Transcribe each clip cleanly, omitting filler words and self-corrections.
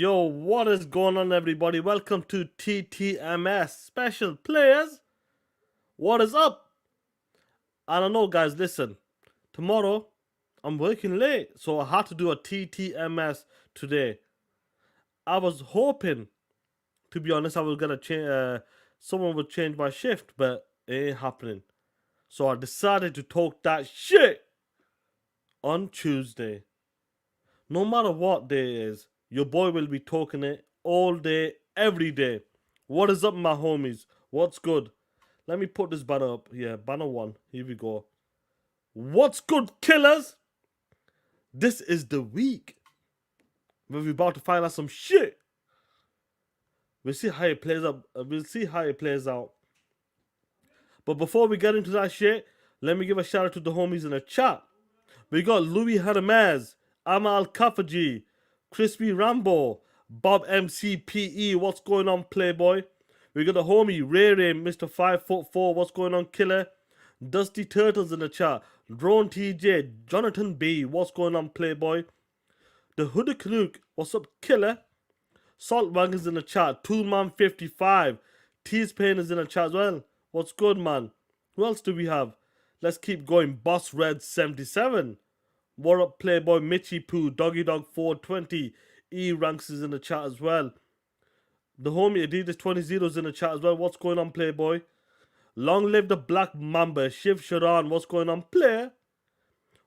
Yo, what is going on, everybody? Welcome to TTMS Special Players. What is up? I don't know, guys. Listen, tomorrow I'm working late, so I had to do a TTMS today. I was hoping, to be honest, I was gonna change. Someone would change my shift, but it ain't happening. So I decided to talk that shit on Tuesday. No matter what day it is, your boy will be talking it all day, every day. What is up, my homies? What's good? Let me put this banner up here. Banner 1. Here we go. What's good, killers? This is the week where we're about to find out some shit. We'll see how it plays up. But before we get into that shit, let me give a shout out to the homies in the chat. We got Louis Hermez, Amal Kafaji, Crispy Rambo, Bob MCPE, what's going on, Playboy? We got the homie Ray Ray, Mr. 5'4", what's going on, Killer? Dusty Turtles in the chat, Drone TJ, Jonathan B, what's going on, Playboy? The Hoodie Knook, what's up, Killer? Salt Wagons in the chat, Toolman55, Tease Pain is in the chat as well. What's good, man? Who else do we have? Let's keep going. Boss Red 77. What up, Playboy? Mitchy Poo, Doggy Dog 420. E Ranks is in the chat as well. The homie Adidas 20 is in the chat as well. What's going on, Playboy? Long live the Black Mamba. Shiv Sharan, what's going on, Player?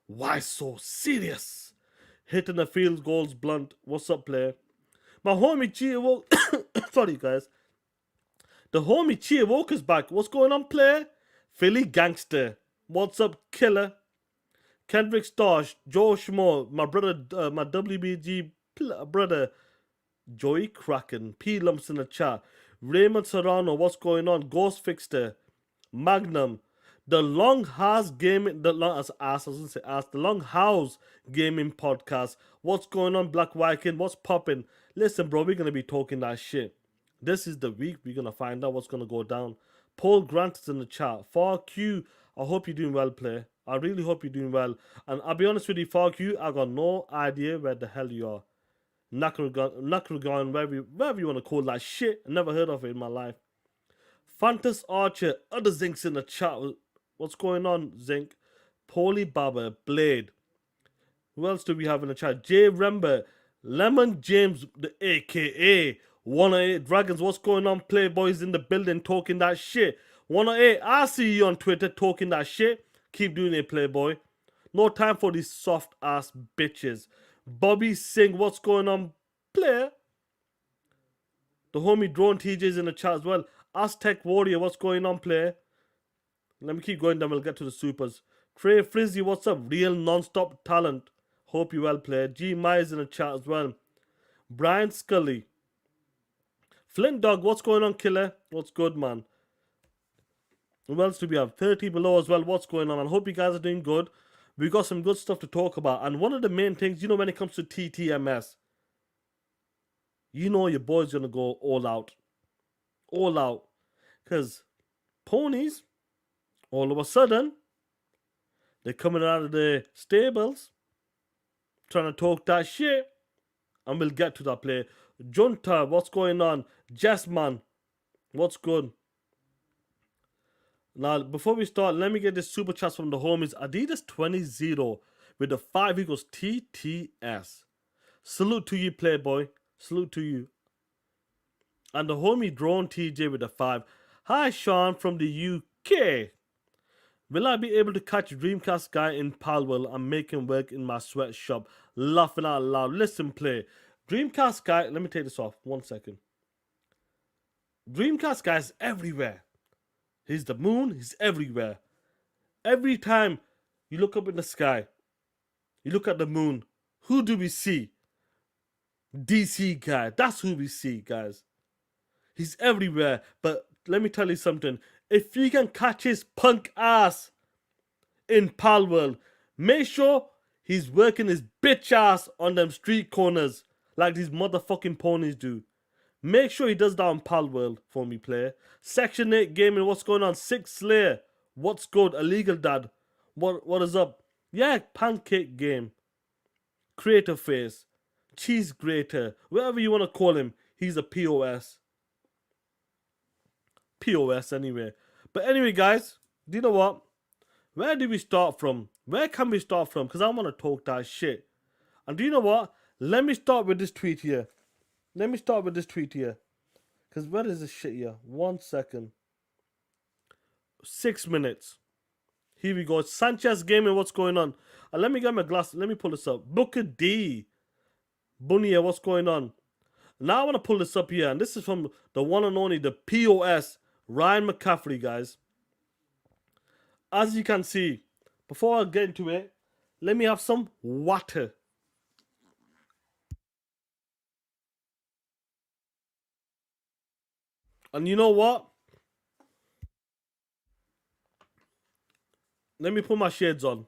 Why so serious? Hitting the field goals blunt. What's up, Player? My homie Chia Woke. Sorry, guys. The homie Chia Woke is back. What's going on, Player? Philly Gangster. What's up, Killer? Kendrick Stosh, Joe Schmo, my brother, my WBG brother, Joey Kraken, P Lumps in the chat, Raymond Serrano, what's going on? Ghost Fixter, Magnum, the Long House Gaming, the Long House Gaming Podcast. What's going on, Black Viking? What's popping? Listen, bro, we're gonna be talking that shit. This is the week we're gonna find out what's gonna go down. Paul Grant is in the chat. Far Q, I hope you're doing well, player. I really hope you're doing well. And I'll be honest with you, Far Q, I got no idea where the hell you are. Knucklegun, whatever you want to call that shit. I never heard of it in my life. Fantas Archer, other Zinks in the chat. What's going on, Zink? Paulie Baba, Blade. Who else do we have in the chat? Jay Rember, Lemon James, the AKA 108 Dragons. What's going on, Playboys in the building talking that shit? 108, I see you on Twitter talking that shit. Keep doing it, Playboy. No time for these soft ass bitches. Bobby Singh, what's going on, player? The homie Drone TJ is in the chat as well. Aztec Warrior, what's going on, player? Let me keep going, then we'll get to the supers. Trey Frizzy, what's up? Real non-stop talent. Hope you well, player. G Myers in the chat as well. Brian Scully. Flint Dog, what's going on, killer? What's good, man? Who else do we have? 30 below as well. What's going on? I hope you guys are doing good. We got some good stuff to talk about. And one of the main things, when it comes to TTMS, your boy's going to go all out. All out. Because Ponies, all of a sudden, they're coming out of the stables, trying to talk that shit. And we'll get to that play. Junta, what's going on? Jessman, what's good? Now, before we start, let me get this super chat from the homies. Adidas 20 with the 5 equals TTS. Salute to you, Playboy. Salute to you. And the homie Drone TJ with the 5. Hi, Sean from the UK. Will I be able to catch Dreamcast guy in Palwell and make him work in my sweatshop? Laughing out loud. Listen, play. Dreamcast guy, let me take this off. 1 second. Dreamcast guy is everywhere. He's the moon, he's everywhere. Every time you look up in the sky, you look at the moon, who do we see? DC guy. That's who we see, guys. He's everywhere. But let me tell you something. If you can catch his punk ass in Palworld, make sure he's working his bitch ass on them street corners like these motherfucking ponies do. Make sure he does that on Palworld for me, player. Section 8 Gaming, what's going on? 6 Slayer, what's good? Illegal Dad, what is up? Yeah, Pancake Game. Creative Face. cheese grater, whatever you want to call him. He's a POS. POS anyway. But anyway, guys, do you know what? Where do we start from? Where can we start from? Because I want to talk that shit. And do you know what? Let me start with this tweet here. Because where is this shit here? 1 second. 6 minutes. Here we go. Sanchez Gaming, what's going on? Let me get my glass. Let me pull this up. Booker D. Bunia, what's going on? Now I want to pull this up here. And this is from the one and only, the POS, Ryan McCaffrey, guys. As you can see, before I get into it, let me have some water. And you know what? Let me put my shades on.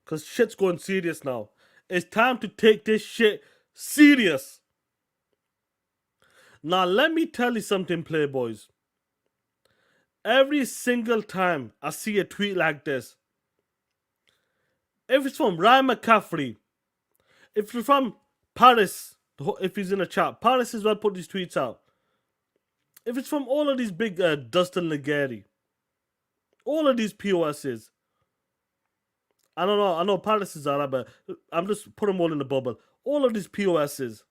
Because shit's going serious now. It's time to take this shit serious. Now, let me tell you something, Playboys. Every single time I see a tweet like this, if it's from Ryan McCaffrey, if it's from Paris, if he's in the chat, Paris is where I put these tweets out. If it's from all of these big Dustin Legary, all of these POSs, I don't know. I know Paris is Arab, but I'm just putting them all in the bubble. All of these POSs.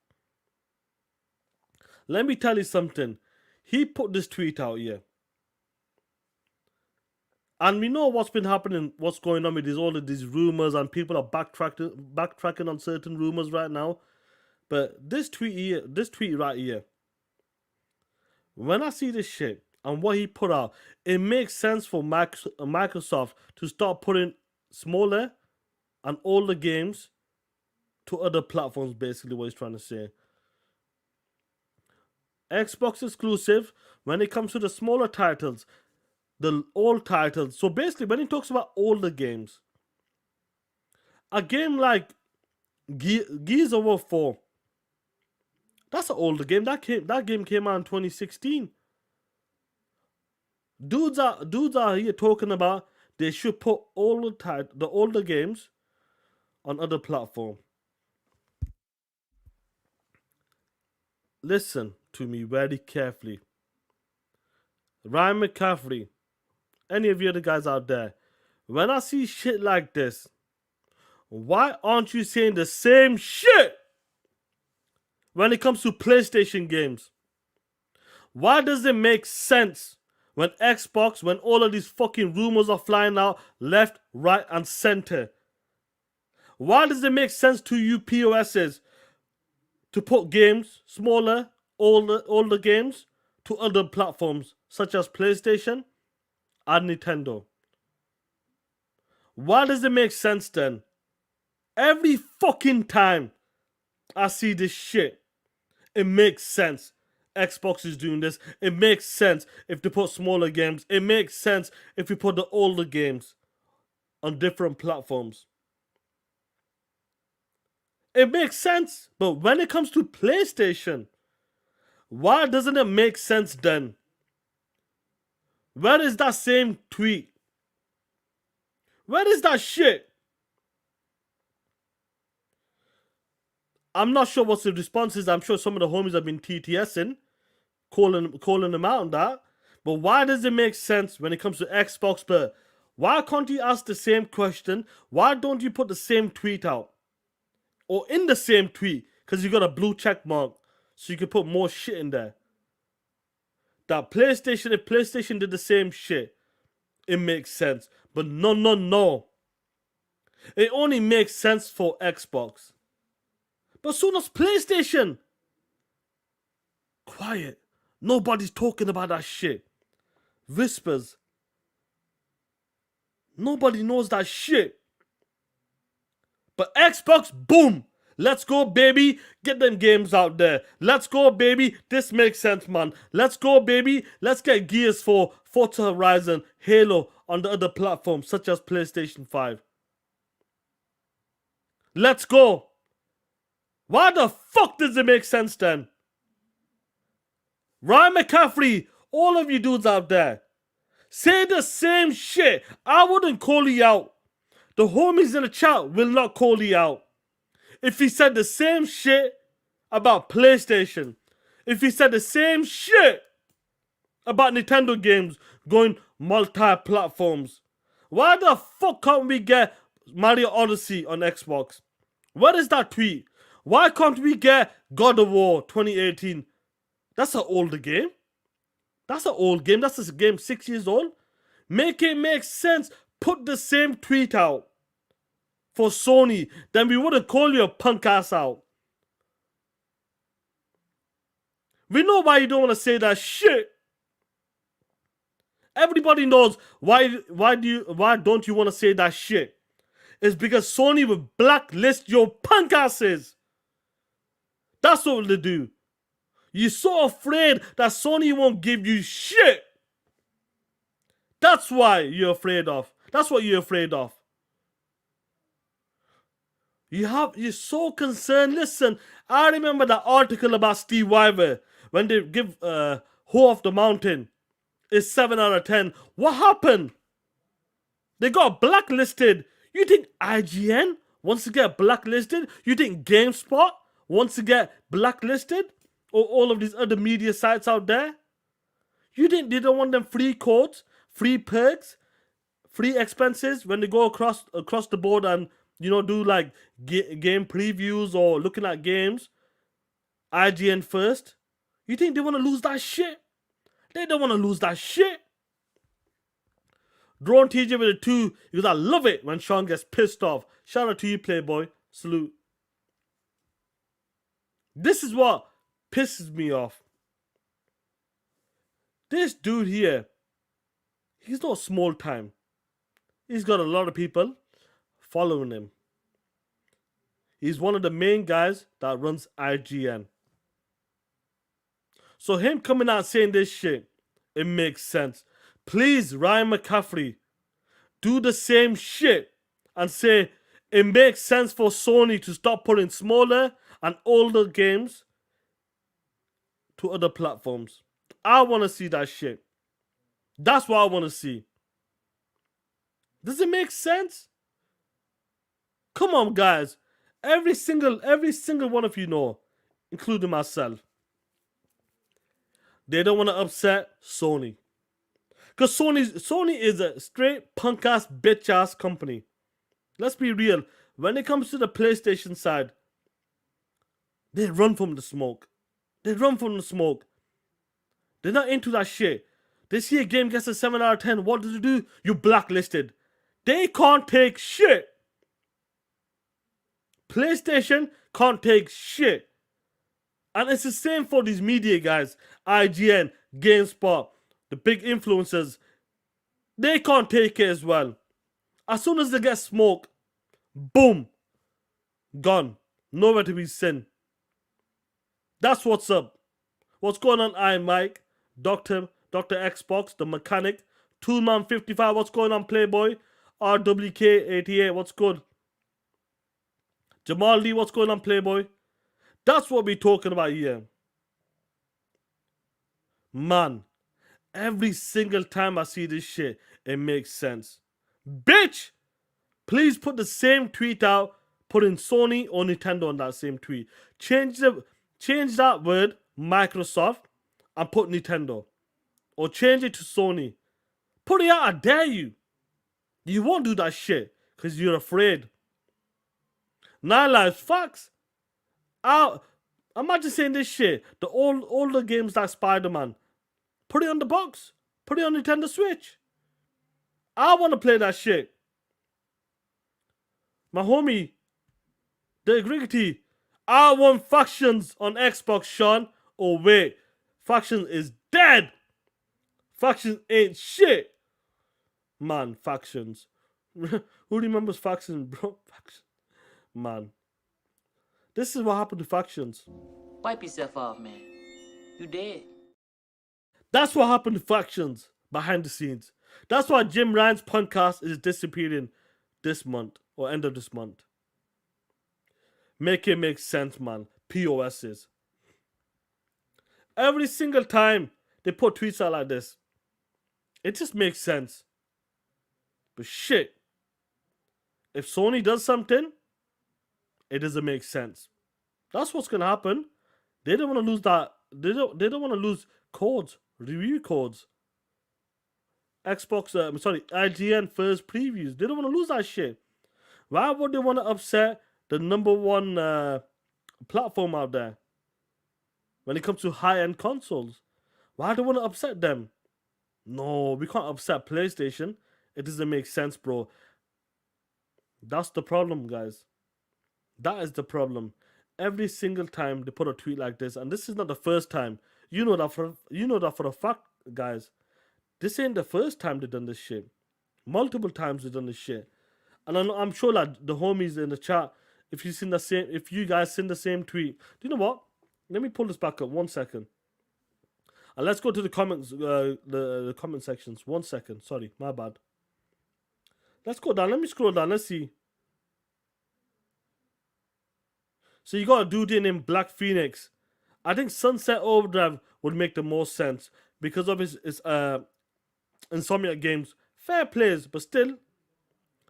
Let me tell you something. He put this tweet out here. And we know what's been happening, what's going on with all of these rumors, and people are backtracking on certain rumors right now. But this tweet right here, when I see this shit and what he put out, it makes sense for Microsoft to start putting smaller and older games to other platforms, basically what he's trying to say. Xbox exclusive when it comes to the smaller titles, the old titles. So basically, when he talks about older games, a game like Gears of War 4, that's an older game. That game came out in 2016. Dudes are here talking about they should put the older games on other platforms. Listen to me very carefully. Ryan McCaffrey, any of you other guys out there, when I see shit like this, why aren't you saying the same shit when it comes to PlayStation games? Why does it make sense when Xbox, when all of these fucking rumors are flying out left, right, and center? Why does it make sense to you POSs to put games, smaller, older games, to other platforms such as PlayStation and Nintendo? Why does it make sense then? Every fucking time I see this shit, it makes sense. Xbox is doing this. It makes sense if they put smaller games. It makes sense if you put the older games on different platforms. It makes sense. But when it comes to PlayStation, why doesn't it make sense then? Where is that same tweet? Where is that shit? I'm not sure what the response is. I'm sure some of the homies have been TTSing, calling them out on that. But why does it make sense when it comes to Xbox? But why can't you ask the same question? Why don't you put the same tweet out? Or in the same tweet? Because you got a blue check mark. So you can put more shit in there. That PlayStation, if PlayStation did the same shit, it makes sense. But no. It only makes sense for Xbox. But so does PlayStation. Quiet. Nobody's talking about that shit. Whispers. Nobody knows that shit. But Xbox, boom. Let's go, baby. Get them games out there. Let's go, baby. This makes sense, man. Let's go, baby. Let's get Gears 4, Forza Horizon, Halo on the other platforms such as PlayStation 5. Let's go. Why the fuck does it make sense then? Ryan McCaffrey, all of you dudes out there, say the same shit. I wouldn't call you out. The homies in the chat will not call you out. if he said the same shit about PlayStation, if he said the same shit about Nintendo games going multi-platforms, why the fuck can't we get Mario Odyssey on Xbox? Where is that tweet? Why can't we get God of War 2018? That's an older game. That's an old game. That's a game 6 years old. Make it make sense. Put the same tweet out for Sony. Then we wouldn't call you a punk ass out. We know why you don't want to say that shit. Everybody knows why don't you want to say that shit? It's because Sony will blacklist your punk asses. That's what they do. You're so afraid that Sony won't give you shit. That's why you're afraid of. That's what you're afraid of. You're so concerned. Listen, I remember that article about Steve Weiver when they give Who of the Mountain is 7 out of 10. What happened? They got blacklisted. You think IGN wants to get blacklisted? You think GameSpot wants to get blacklisted? Or all of these other media sites out there? You think they don't want them free codes, free perks, free expenses when they go across the board and, you know, do like game previews or looking at games? IGN first. You think they want to lose that shit? They don't want to lose that shit. Drone TJ with a 2 because I love it when Sean gets pissed off. Shout out to you, Playboy. Salute. This is what pisses me off. This dude here, he's not small time. He's got a lot of people following him. He's one of the main guys that runs IGN. So him coming out saying this shit, it makes sense. Please, Ryan McCaffrey, do the same shit and say it makes sense for Sony to stop putting smaller and older games to other platforms. I want to see that shit. That's what I want to see. Does it make sense? Come on, guys. Every single one of you know, including myself, they don't want to upset Sony. Because Sony is a straight punk ass bitch ass company. Let's be real. When it comes to the PlayStation side, they run from the smoke. They're not into that shit. They see a game gets a 7 out of 10. What do? You blacklisted. They can't take shit. PlayStation can't take shit. And it's the same for these media guys. IGN, GameSpot, the big influencers. They can't take it as well. As soon as they get smoke, boom, gone. Nowhere to be seen. That's what's up. What's going on, Iron Mike, Dr. Xbox, the mechanic, Toolman 55, what's going on, Playboy, RWK 88, what's good? Jamal Lee, what's going on, Playboy? That's what we're talking about here. Man, every single time I see this shit, it makes sense. Bitch! Please put the same tweet out, put in Sony or Nintendo on that same tweet. Change that word, Microsoft, and put Nintendo. Or change it to Sony. Put it out, I dare you. You won't do that shit, because you're afraid. Nine Lives, facts. I'm not just saying this shit. The older games like Spider-Man, put it on the box. Put it on Nintendo Switch. I want to play that shit. My homie, the Griggity, I want Factions on Xbox, Sean. Oh wait, Factions is dead. Factions ain't shit. Man, Factions. Who remembers Factions, bro? Factions. Man. This is what happened to Factions. Wipe yourself off, man. You dead. That's what happened to Factions behind the scenes. That's why Jim Ryan's podcast is disappearing this month or end of this month. Make it make sense, man. POSs. Every single time they put tweets out like this, it just makes sense. But shit, if Sony does something, it doesn't make sense. That's what's gonna happen. They don't want to lose that. They don't want to lose codes, review codes. Xbox, sorry, IGN first previews. They don't want to lose that shit. Why would they want to upset the number one platform out there when it comes to high-end consoles? Why do they want to upset them? No, we can't upset PlayStation. It doesn't make sense, bro. That's the problem, guys. That is the problem. Every single time they put a tweet like this, and this is not the first time. You know that for a fact, guys. This ain't the first time they done this shit. Multiple times they done this shit. And I'm sure that the homies in the chat, if you guys seen the same tweet, do you know what? Let me pull this back up 1 second. And let's go to the comments, the comment sections. 1 second. Sorry, my bad. Let's go down. Let me scroll down. Let's see. So you got a dude named Black Phoenix. I think Sunset Overdrive would make the most sense because of his Insomniac games. Fair plays, but still.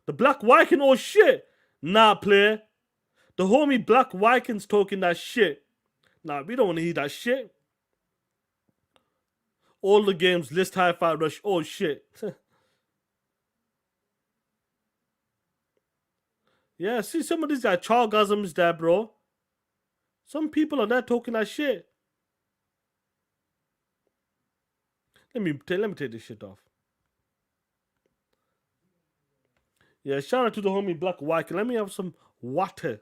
The Black Viking, oh shit. Nah, player. The homie Black Viking's talking that shit. Nah, we don't want to hear that shit. All the games, list Hi-Fi Rush, oh shit. Yeah, see some of these guys, Chargasms there, bro. Some people are there talking that shit. Let me take this shit off. Yeah, shout out to the homie Black Viking. Let me have some water.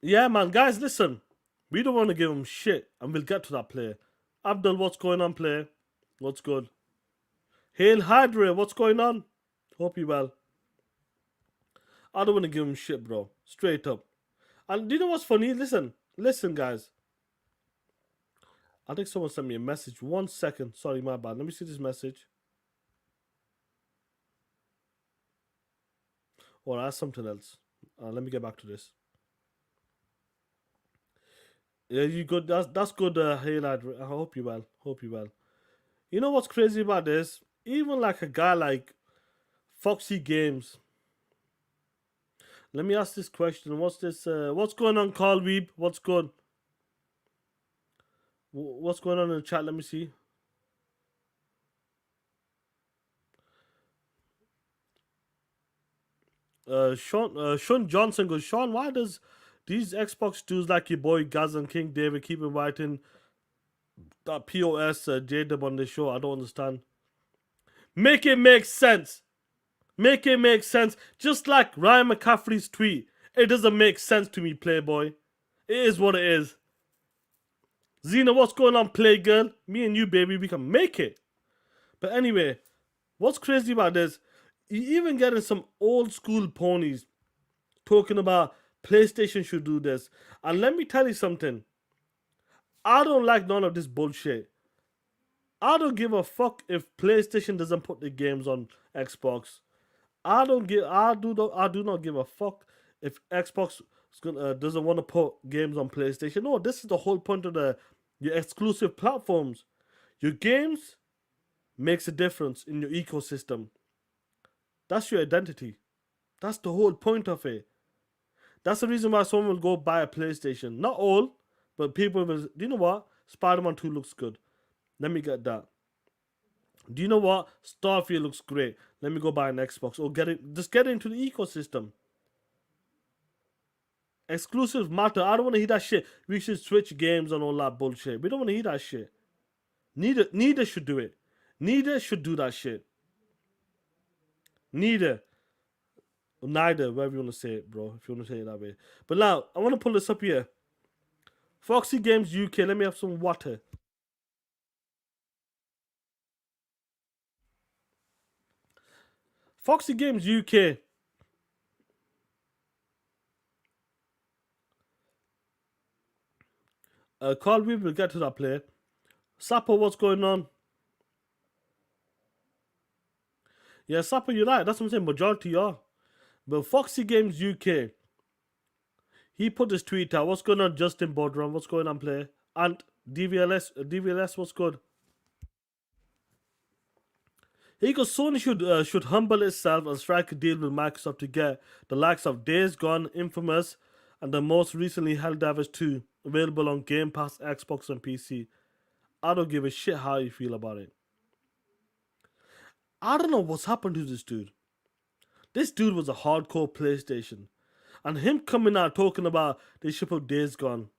Yeah, man, guys, listen. We don't want to give him shit, and we'll get to that player. Abdul, what's going on, player? What's good? Hail Hydra, what's going on? Hope you well. I don't want to give him shit, bro. Straight up. And do you know what's funny? Listen, guys. I think someone sent me a message. 1 second. Sorry, my bad. Let me see this message. Or ask something else. Let me get back to this. Yeah, you good? That's good. Hey lad, I hope you well. You know what's crazy about this? Even like a guy like Foxy Games. Let me ask this question. What's this? What's going on, Carl Weeb? What's good? What's going on in the chat? Let me see. Sean Johnson goes, Sean, why does these Xbox dudes like your boy Gaz and King David keep inviting that POS J-Dub on the show? I don't understand. Make it make sense. Make it make sense. Just like Ryan McCaffrey's tweet. It doesn't make sense to me, Playboy. It is what it is. Zena, what's going on, Playgirl? Me and you, baby, we can make it. But anyway, what's crazy about this, you even getting some old school ponies talking about PlayStation should do this. And let me tell you something. I don't like none of this bullshit. I don't give a fuck if PlayStation doesn't put the games on Xbox. I do not give a fuck if Xbox doesn't want to put games on PlayStation. No, this is the whole point of your exclusive platforms. Your games makes a difference in your ecosystem. That's your identity. That's the whole point of it. That's the reason why someone will go buy a PlayStation. Not all, but people will. Do you know what? Spider-Man 2 looks good. Let me get that. Do you know what? Starfield looks great. Let me go buy an Xbox or just get into the ecosystem. Exclusives matter. I don't want to hear that shit. We should switch games and all that bullshit. We don't want to hear that shit. Neither should do it. Neither should do that shit. Neither, whatever you want to say it, bro. If you want to say it that way. But now, I want to pull this up here. Foxy Games UK. Let me have some water. Foxy Games UK. Carl, we will get to that player. Sapper, what's going on? Yeah, Sapper, you're right. That's what I'm saying. Majority are. But Foxy Games UK, he put this tweet out. What's going on, Justin Bodram? What's going on, player? And DVLS, what's good? He goes, Sony should humble itself and strike a deal with Microsoft to get the likes of Days Gone, Infamous, and the most recently Helldivers 2 available on Game Pass, Xbox, and PC. I don't give a shit how you feel about it. I don't know what's happened to this dude. This dude was a hardcore PlayStation. And him coming out talking about they ship of Days Gone,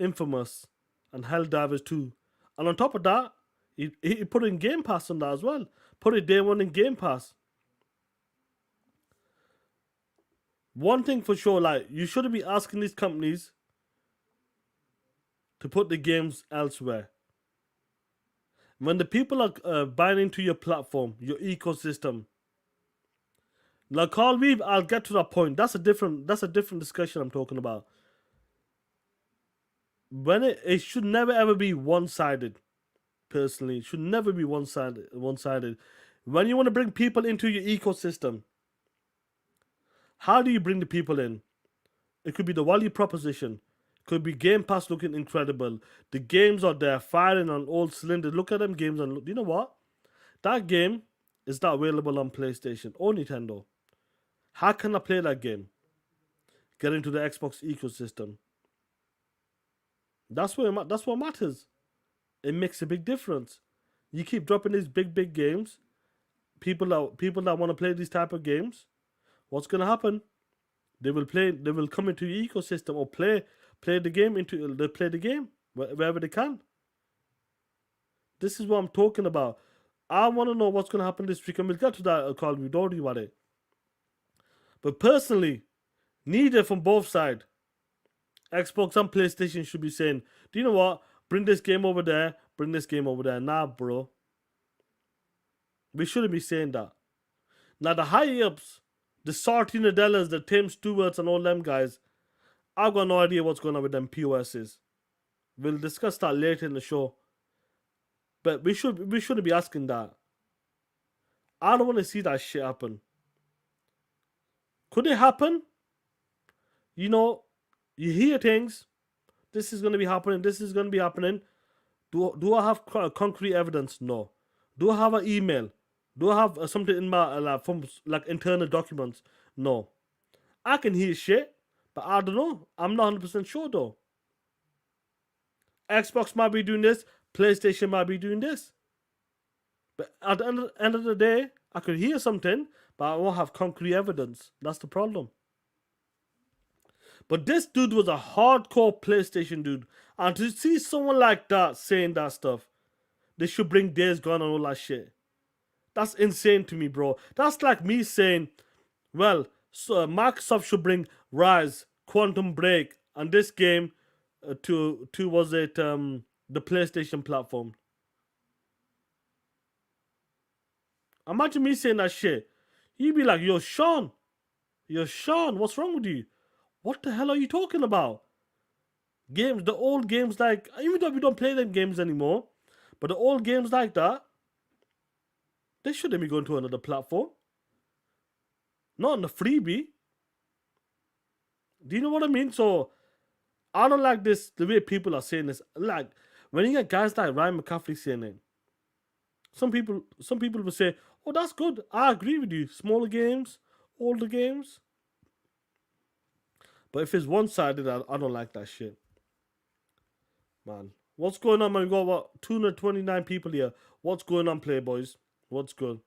Infamous, and Helldivers 2. And on top of that, he put in Game Pass on that as well. Put it day one in Game Pass. One thing for sure, like, you shouldn't be asking these companies to put the games elsewhere. When the people are buying into your platform, your ecosystem, like Carl Weave, I'll get to that point. That's a different discussion I'm talking about. When it should never ever be one-sided. Personally, it should never be one-sided. When you want to bring people into your ecosystem, how do you bring the people in? It could be the value proposition. Could be Game Pass looking incredible. The games are there, firing on all cylinders. Look at them games, and you know what? That game is not available on PlayStation or Nintendo. How can I play that game? Get into the Xbox ecosystem. That's what matters. It makes a big difference. You keep dropping these big games. People that want to play these type of games, what's gonna happen? They will come into your ecosystem or play the game wherever they can. This is what I'm talking about. I want to know what's gonna happen this week, and we'll get to that, Carl. We don't worry about it. But personally, neither from both sides, Xbox and PlayStation should be saying, do you know what? Bring this game over there, bring this game over there. Nah, bro. We shouldn't be saying that. Now, the high-ups, the Sarti Nadellas, the Tim Stewarts, and all them guys, I've got no idea what's going on with them POSs. We'll discuss that later in the show. But we shouldn't be asking that. I don't want to see that shit happen. Could it happen? You know, you hear things. This is going to be happening. This is going to be happening. Do I have concrete evidence? No. Do I have an email? Do I have something in my from internal documents? No. I can hear shit, but I don't know. I'm not 100% sure though. Xbox might be doing this. PlayStation might be doing this. But at the end of the day, I could hear something, but I won't have concrete evidence. That's the problem. But this dude was a hardcore PlayStation dude. And to see someone like that saying that stuff, they should bring Days Gone and all that shit. That's insane to me, bro. That's like me saying, well, so Microsoft should bring Rise, Quantum Break, and this game to was it the PlayStation platform. Imagine me saying that shit. You'd be like, yo, Sean, what's wrong with you? What the hell are you talking about? Games, the old games like, even though we don't play them games anymore, but the old games like that, they shouldn't be going to another platform. Not on the freebie. Do you know what I mean? So, I don't like this, the way people are saying this. Like, when you get guys like Ryan McCaffrey saying it, some people will say, oh, that's good. I agree with you. Smaller games, older games. But if it's one-sided, I don't like that shit. Man. What's going on, man? We got, what, 229 people here. What's going on, Playboys? What's good?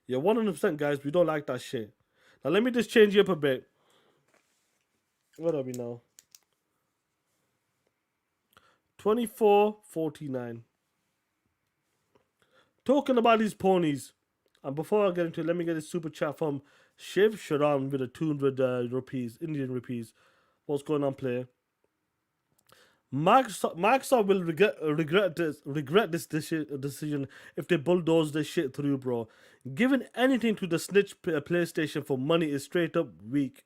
Yeah, 100%, guys. We don't like that shit. Now, let me just change you up a bit. What are we now? 24:49. Talking about these ponies. And before I get into it, let me get a super chat from Shiv Sharan with a 200 rupees, Indian rupees. What's going on, player? Microsoft will regret this decision if they bulldoze this shit through, bro. Giving anything to the snitch PlayStation for money is straight up weak.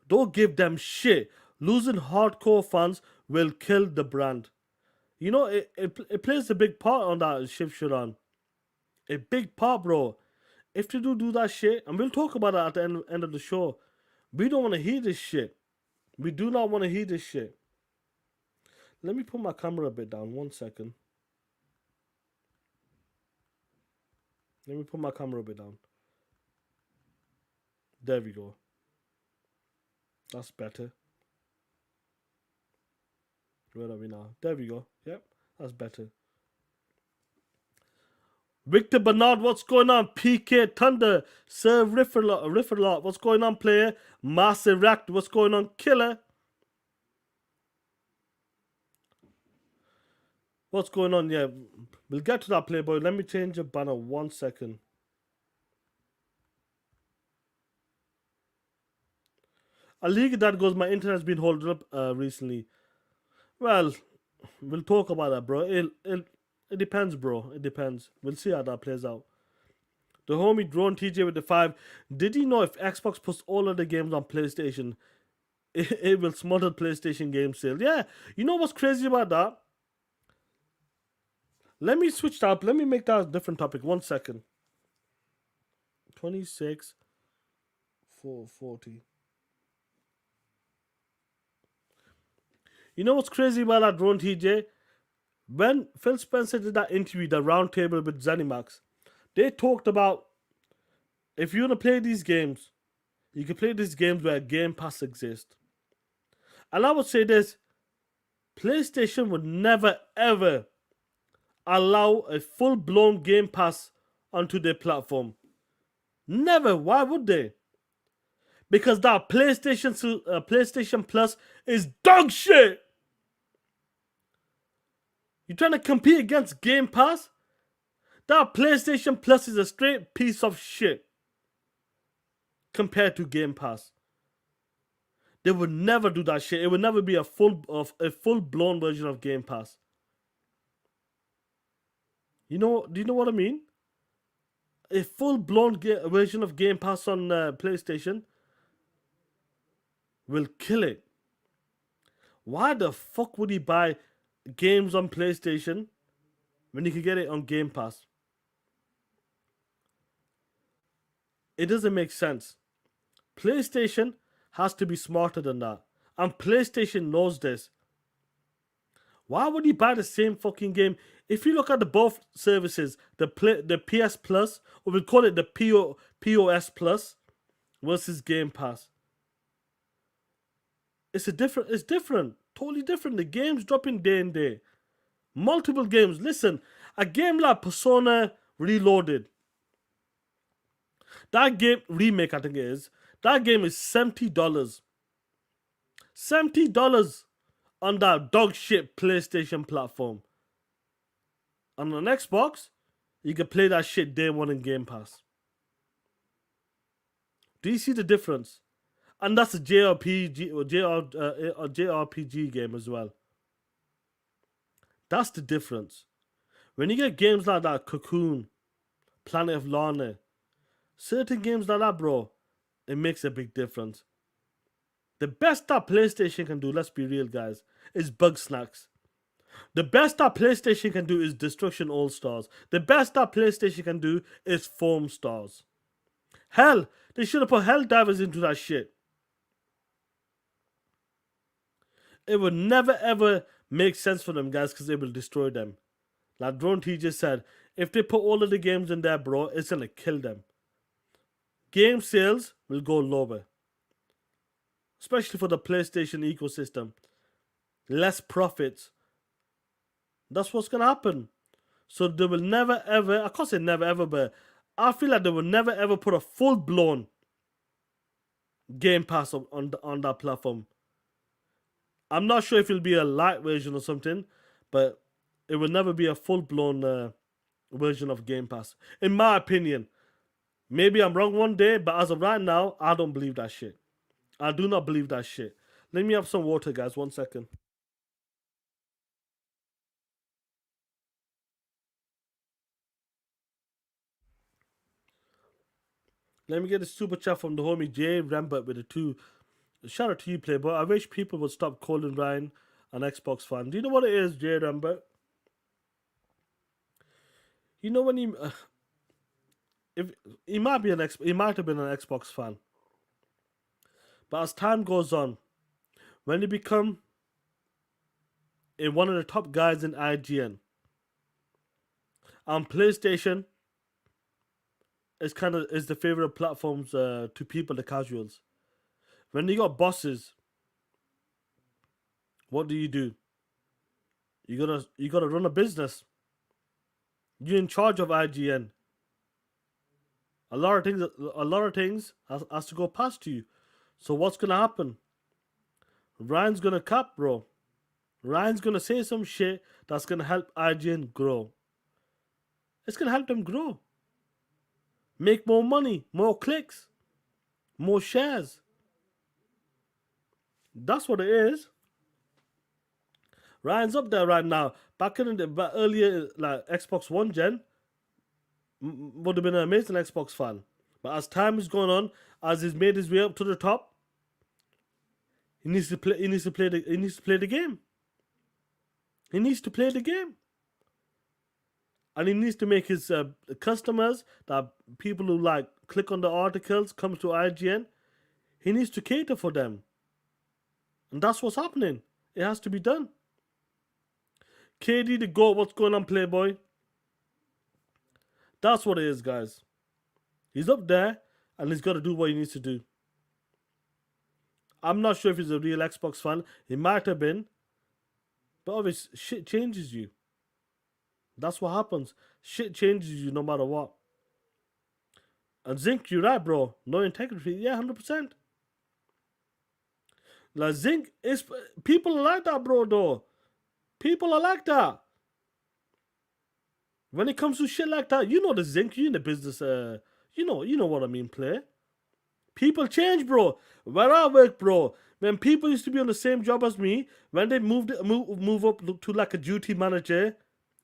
Don't give them shit. Losing hardcore fans will kill the brand. You know, it plays a big part on that, Shiv Sharan. A big part, bro. If they do that shit, and we'll talk about that at the end of the show, we don't want to hear this shit. We do not want to hear this shit. Let me put my camera a bit down. 1 second. Let me put my camera a bit down. There we go. That's better. Where are we now? There we go. Yep, that's better. Victor Bernard, what's going on? PK Thunder, Sir Rifferlot, what's going on, player? Massive Ract, what's going on, Killer? What's going on? Yeah, we'll get to that, playboy. Let me change the banner 1 second. A league that goes, my internet's been holding up recently. Well, we'll talk about that, bro. It depends, bro. It depends. We'll see how that plays out. The homie Drone TJ with the 5. Did you know if Xbox puts all of the games on PlayStation, it will smother PlayStation game sale? Yeah. You know what's crazy about that? Let me switch that up. Let me make that a different topic. 1 second. 26, 440. You know what's crazy about that, Drone TJ? When Phil Spencer did that interview, the roundtable with Zenimax, they talked about if you want to play these games, you can play these games where Game Pass exists. And I would say this, PlayStation would never ever allow a full-blown Game Pass onto their platform. Never. Why would they? Because that PlayStation Plus is dog shit. You trying to compete against Game Pass? That PlayStation Plus is a straight piece of shit compared to Game Pass. They would never do that shit. It would never be a full-blown version of Game Pass. Do you know what I mean? A full-blown version of Game Pass on PlayStation will kill it. Why the fuck would he buy games on PlayStation when you can get it on Game Pass? It doesn't make sense. PlayStation has to be smarter than that. And PlayStation knows this. Why would you buy the same fucking game? If you look at the both services, the PS Plus, or we'll call it the POS Plus versus Game Pass. It's different. Totally different. The game's dropping day and day. Multiple games. Listen, a game like Persona Reloaded. That game, remake I think it is. That game is $70. $70 on that dog shit PlayStation platform. On an Xbox, you can play that shit day one in Game Pass. Do you see the difference? And that's a JRPG game as well. That's the difference. When you get games like that, Cocoon, Planet of Lana, certain games like that, bro, it makes a big difference. The best that PlayStation can do, let's be real, guys, is Bug Snacks. The best that PlayStation can do is Destruction All Stars. The best that PlayStation can do is Foam Stars. Hell, they should have put Helldivers into that shit. It would never ever make sense for them, guys, because it will destroy them. Like Drone T just said, if they put all of the games in there, bro, it's going to kill them. Game sales will go lower. Especially for the PlayStation ecosystem. Less profits. That's what's going to happen. So they will never ever, I can't say never ever, but I feel like they will never ever put a full-blown Game Pass on that platform. I'm not sure if it'll be a light version or something, but it will never be a full-blown version of Game Pass. In my opinion. Maybe I'm wrong one day, but as of right now, I don't believe that shit. I do not believe that shit. Let me have some water, guys. 1 second. Let me get a super chat from the homie Jay Rambert with a 2. Shout out to you, Playboy. I wish people would stop calling Ryan an Xbox fan. Do you know what it is, Jay Rambert? You know when he might have been an Xbox fan. But as time goes on, when you become one of the top guys in IGN on PlayStation, is the favorite platforms to people, the casuals. When you got bosses, what do? You gotta run a business. You're in charge of IGN. A lot of things has to go past you. So what's gonna happen? Ryan's gonna cap, bro. Ryan's gonna say some shit that's gonna help IGN grow. It's gonna help them grow. Make more money, more clicks, more shares. That's what it is. Ryan's up there right now. Back in the earlier, like Xbox One gen, would have been an amazing Xbox fan. But as time is going on, as he's made his way up to the top, he needs to play. He needs to play the game. He needs to play the game, and he needs to make his customers, that people who like click on the articles, come to IGN. He needs to cater for them, and that's what's happening. It has to be done. KD the GOAT, what's going on, Playboy? That's what it is, guys. He's up there, and he's got to do what he needs to do. I'm not sure if he's a real Xbox fan. He might have been. But obviously, shit changes you. That's what happens. Shit changes you no matter what. And Zinc, you're right, bro. No integrity. Yeah, 100%. Like, Zinc is... People are like that, bro, though. People are like that. When it comes to shit like that, you know the Zinc, you in the business, you know what I mean, play. People change, bro. Where I work, bro, when people used to be on the same job as me, when they move up to like a duty manager,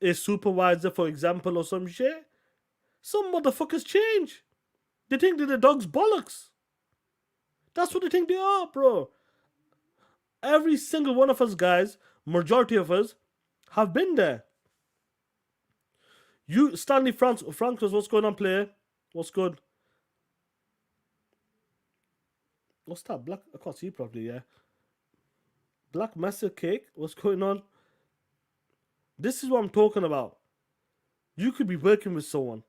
a supervisor, for example, or some shit, some motherfuckers change. They think they're the dog's bollocks. That's what they think they are, bro. Every single one of us guys, majority of us, have been there. You, Stanley Frankos, what's going on, player? What's good? What's that? Black? I can't see properly, yeah. Black Massive Cake, what's going on? This is what I'm talking about. You could be working with someone.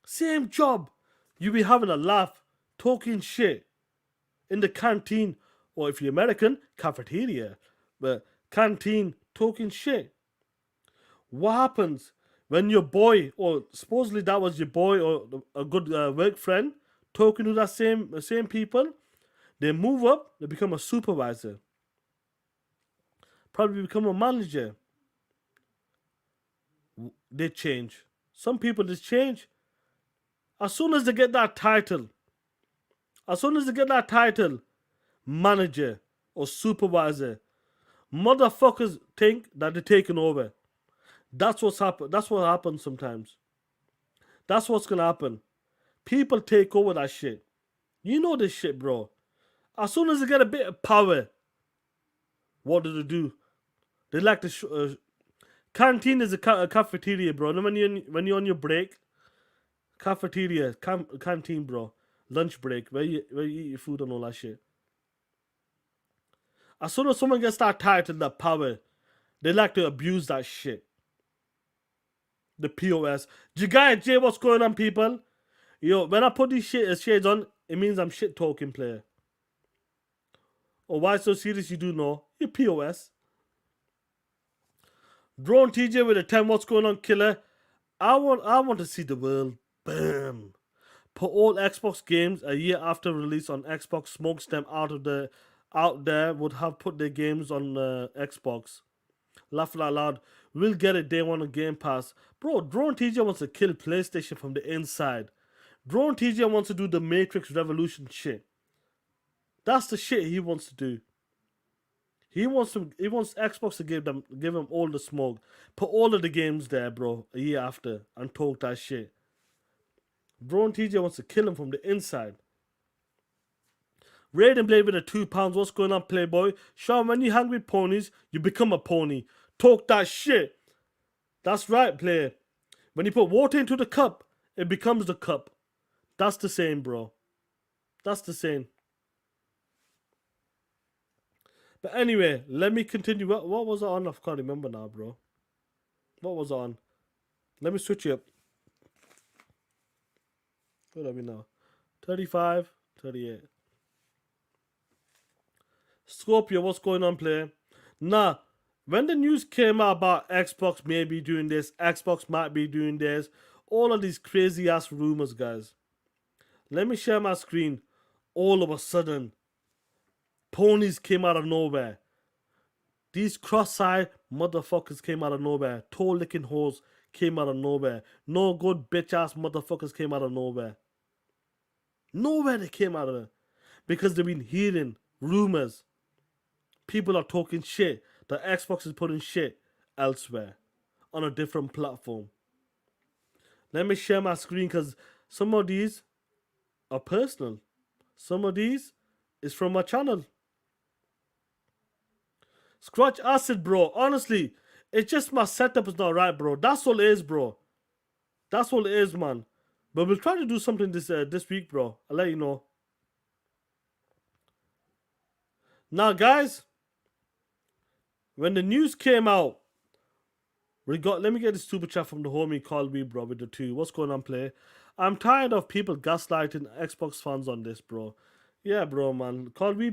Same job. You be having a laugh, talking shit in the canteen, or if you're American, cafeteria. But canteen, talking shit. What happens when your boy, or supposedly that was your boy or a good work friend, talking to that same people, they move up, they become a supervisor. Probably become a manager. They change. Some people just change. As soon as they get that title, manager or supervisor, motherfuckers think that they're taking over. That's what happens sometimes. That's what's gonna happen. People take over that shit. You know this shit, bro. As soon as they get a bit of power, what do? They like to... canteen is a cafeteria, bro. And when you're on your break, cafeteria, canteen, bro. Lunch break, where you eat your food and all that shit. As soon as someone gets that title, that power, they like to abuse that shit. The POS. Jay, what's going on, people? Yo, when I put these shades on, it means I'm shit talking, player. Or why so serious? You do know. Your POS. Drone TJ with a 10. What's going on, killer? I want to see the world burn. Put all Xbox games a year after release on Xbox. Smokes them out there. Would have put their games on Xbox. Laugh out loud. We'll get it day one on Game Pass. Bro, Drone TJ wants to kill PlayStation from the inside. Drone TJ wants to do the Matrix Revolution shit. That's the shit he wants to do. He wants Xbox to give him all the smoke. Put all of the games there, bro, a year after, and talk that shit. Drone TJ wants to kill him from the inside. Raiden Blade with a £2. What's going on, Playboy? Sean, when you hang with ponies, you become a pony. Talk that shit. That's right, player. When you put water into the cup, it becomes the cup. That's the same, bro. That's the same. But anyway, let me continue. What was I on? I can't remember now, bro. What was I on? Let me switch it up. What are we now? 35, 38. Scorpio, what's going on, player? Nah, when the news came out about Xbox may be doing this, Xbox might be doing this, all of these crazy ass rumors, guys. Let me share my screen. All of a sudden, Ponies came out of nowhere. These cross-eyed motherfuckers came out of nowhere. Toe-licking hoes came out of nowhere. No good bitch-ass motherfuckers came out of nowhere. Nowhere they came out of it. Because they've been hearing rumors. People are talking shit. The Xbox is putting shit elsewhere. On a different platform. Let me share my screen because some of these are personal. Some of these is from my channel. Scratch acid, bro. Honestly, it's just my setup is not right, bro. That's all it is, bro. That's all it is, man. But we'll try to do something this week, bro. I'll let you know. Now, guys, when the news came out, let me get this super chat from the homie called me, bro, with the 2. What's going on, play? I'm tired of people gaslighting Xbox fans on this, bro. Yeah, bro, man. Call me,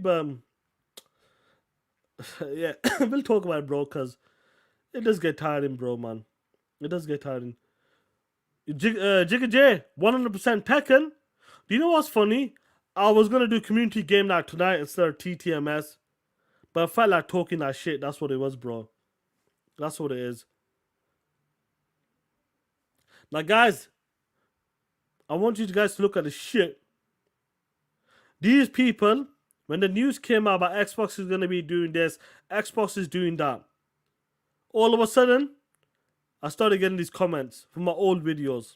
yeah, we'll talk about it, bro, because it does get tiring, bro, man. It does get tiring. Jigga J, 100% Tekken. Do you know what's funny? I was going to do community game night tonight instead of TTMS. But I felt like talking that shit. That's what it was, bro. That's what it is. Now, guys, I want you guys to look at the shit. These people, when the news came out about Xbox is going to be doing this, Xbox is doing that, all of a sudden, I started getting these comments from my old videos,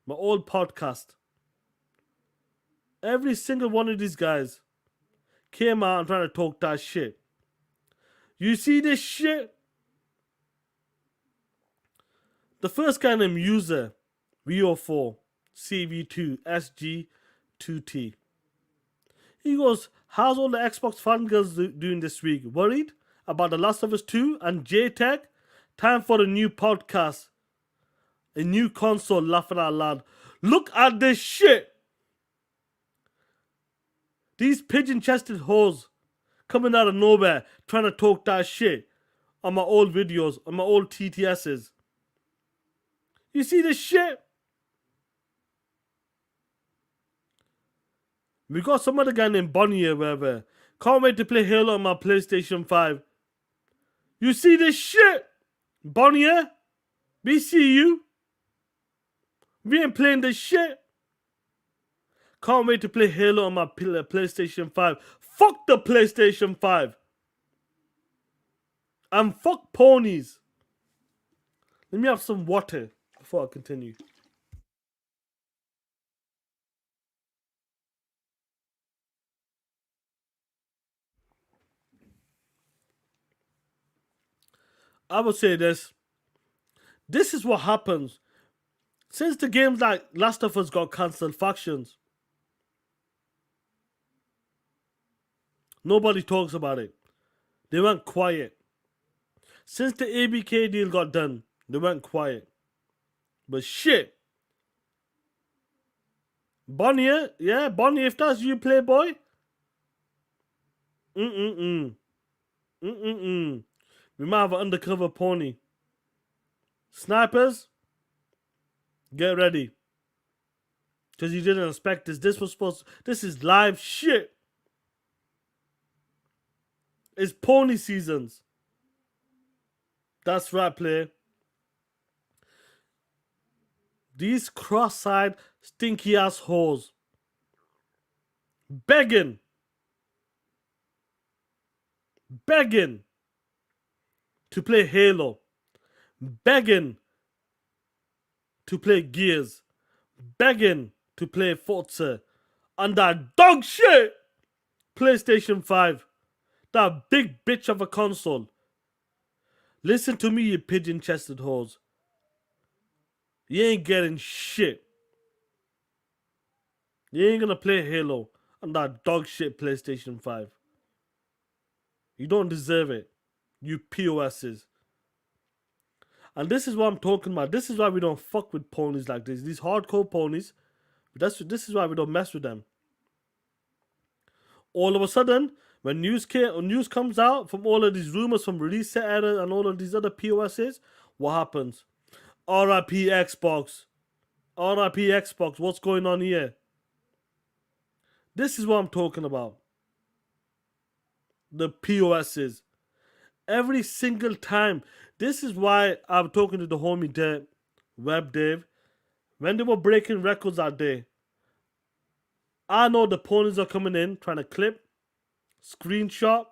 my old podcast. Every single one of these guys came out and trying to talk that shit. You see this shit? The first guy named User, VO4, CV2, SG2T. He goes, how's all the Xbox fangirls doing this week? Worried about The Last of Us 2 and JTech? Time for a new podcast. A new console, laughing out loud. Look at this shit. These pigeon-chested hoes coming out of nowhere trying to talk that shit on my old videos, on my old TTSs. You see this shit? We got some other guy named Bonnie or whatever. Can't wait to play Halo on my PlayStation 5. You see this shit? Bonnie, we see you. We ain't playing this shit. Can't wait to play Halo on my PlayStation 5. Fuck the PlayStation 5. And fuck Ponies. Let me have some water before I continue. I would say this. This is what happens. Since the games like Last of Us got cancelled, factions. Nobody talks about it. They went quiet. Since the ABK deal got done, they went quiet. But shit. Bonnie, yeah, Bonnie, if that's you, Playboy. We might have an undercover pony. Snipers, get ready. Because you didn't expect this. This is live shit. It's pony seasons. That's right, player. These cross-eyed, stinky ass hoes. Begging to play Halo. Begging to play Gears. Begging to play Forza. And that dog shit PlayStation 5. That big bitch of a console. Listen to me, you pigeon-chested hoes. You ain't getting shit. You ain't gonna play Halo on that dog shit PlayStation 5. You don't deserve it. You POSs. And this is what I'm talking about. This is why we don't fuck with ponies like this. These hardcore ponies. This is why we don't mess with them. All of a sudden, when news comes out from all of these rumors from release set error and all of these other POSs, what happens? RIP Xbox. RIP Xbox. What's going on here? This is what I'm talking about. The POSs. Every single time. This is why I'm talking to the homie Dave, Web Dave. When they were breaking records that day, I know the ponies are coming in, trying to clip, screenshot.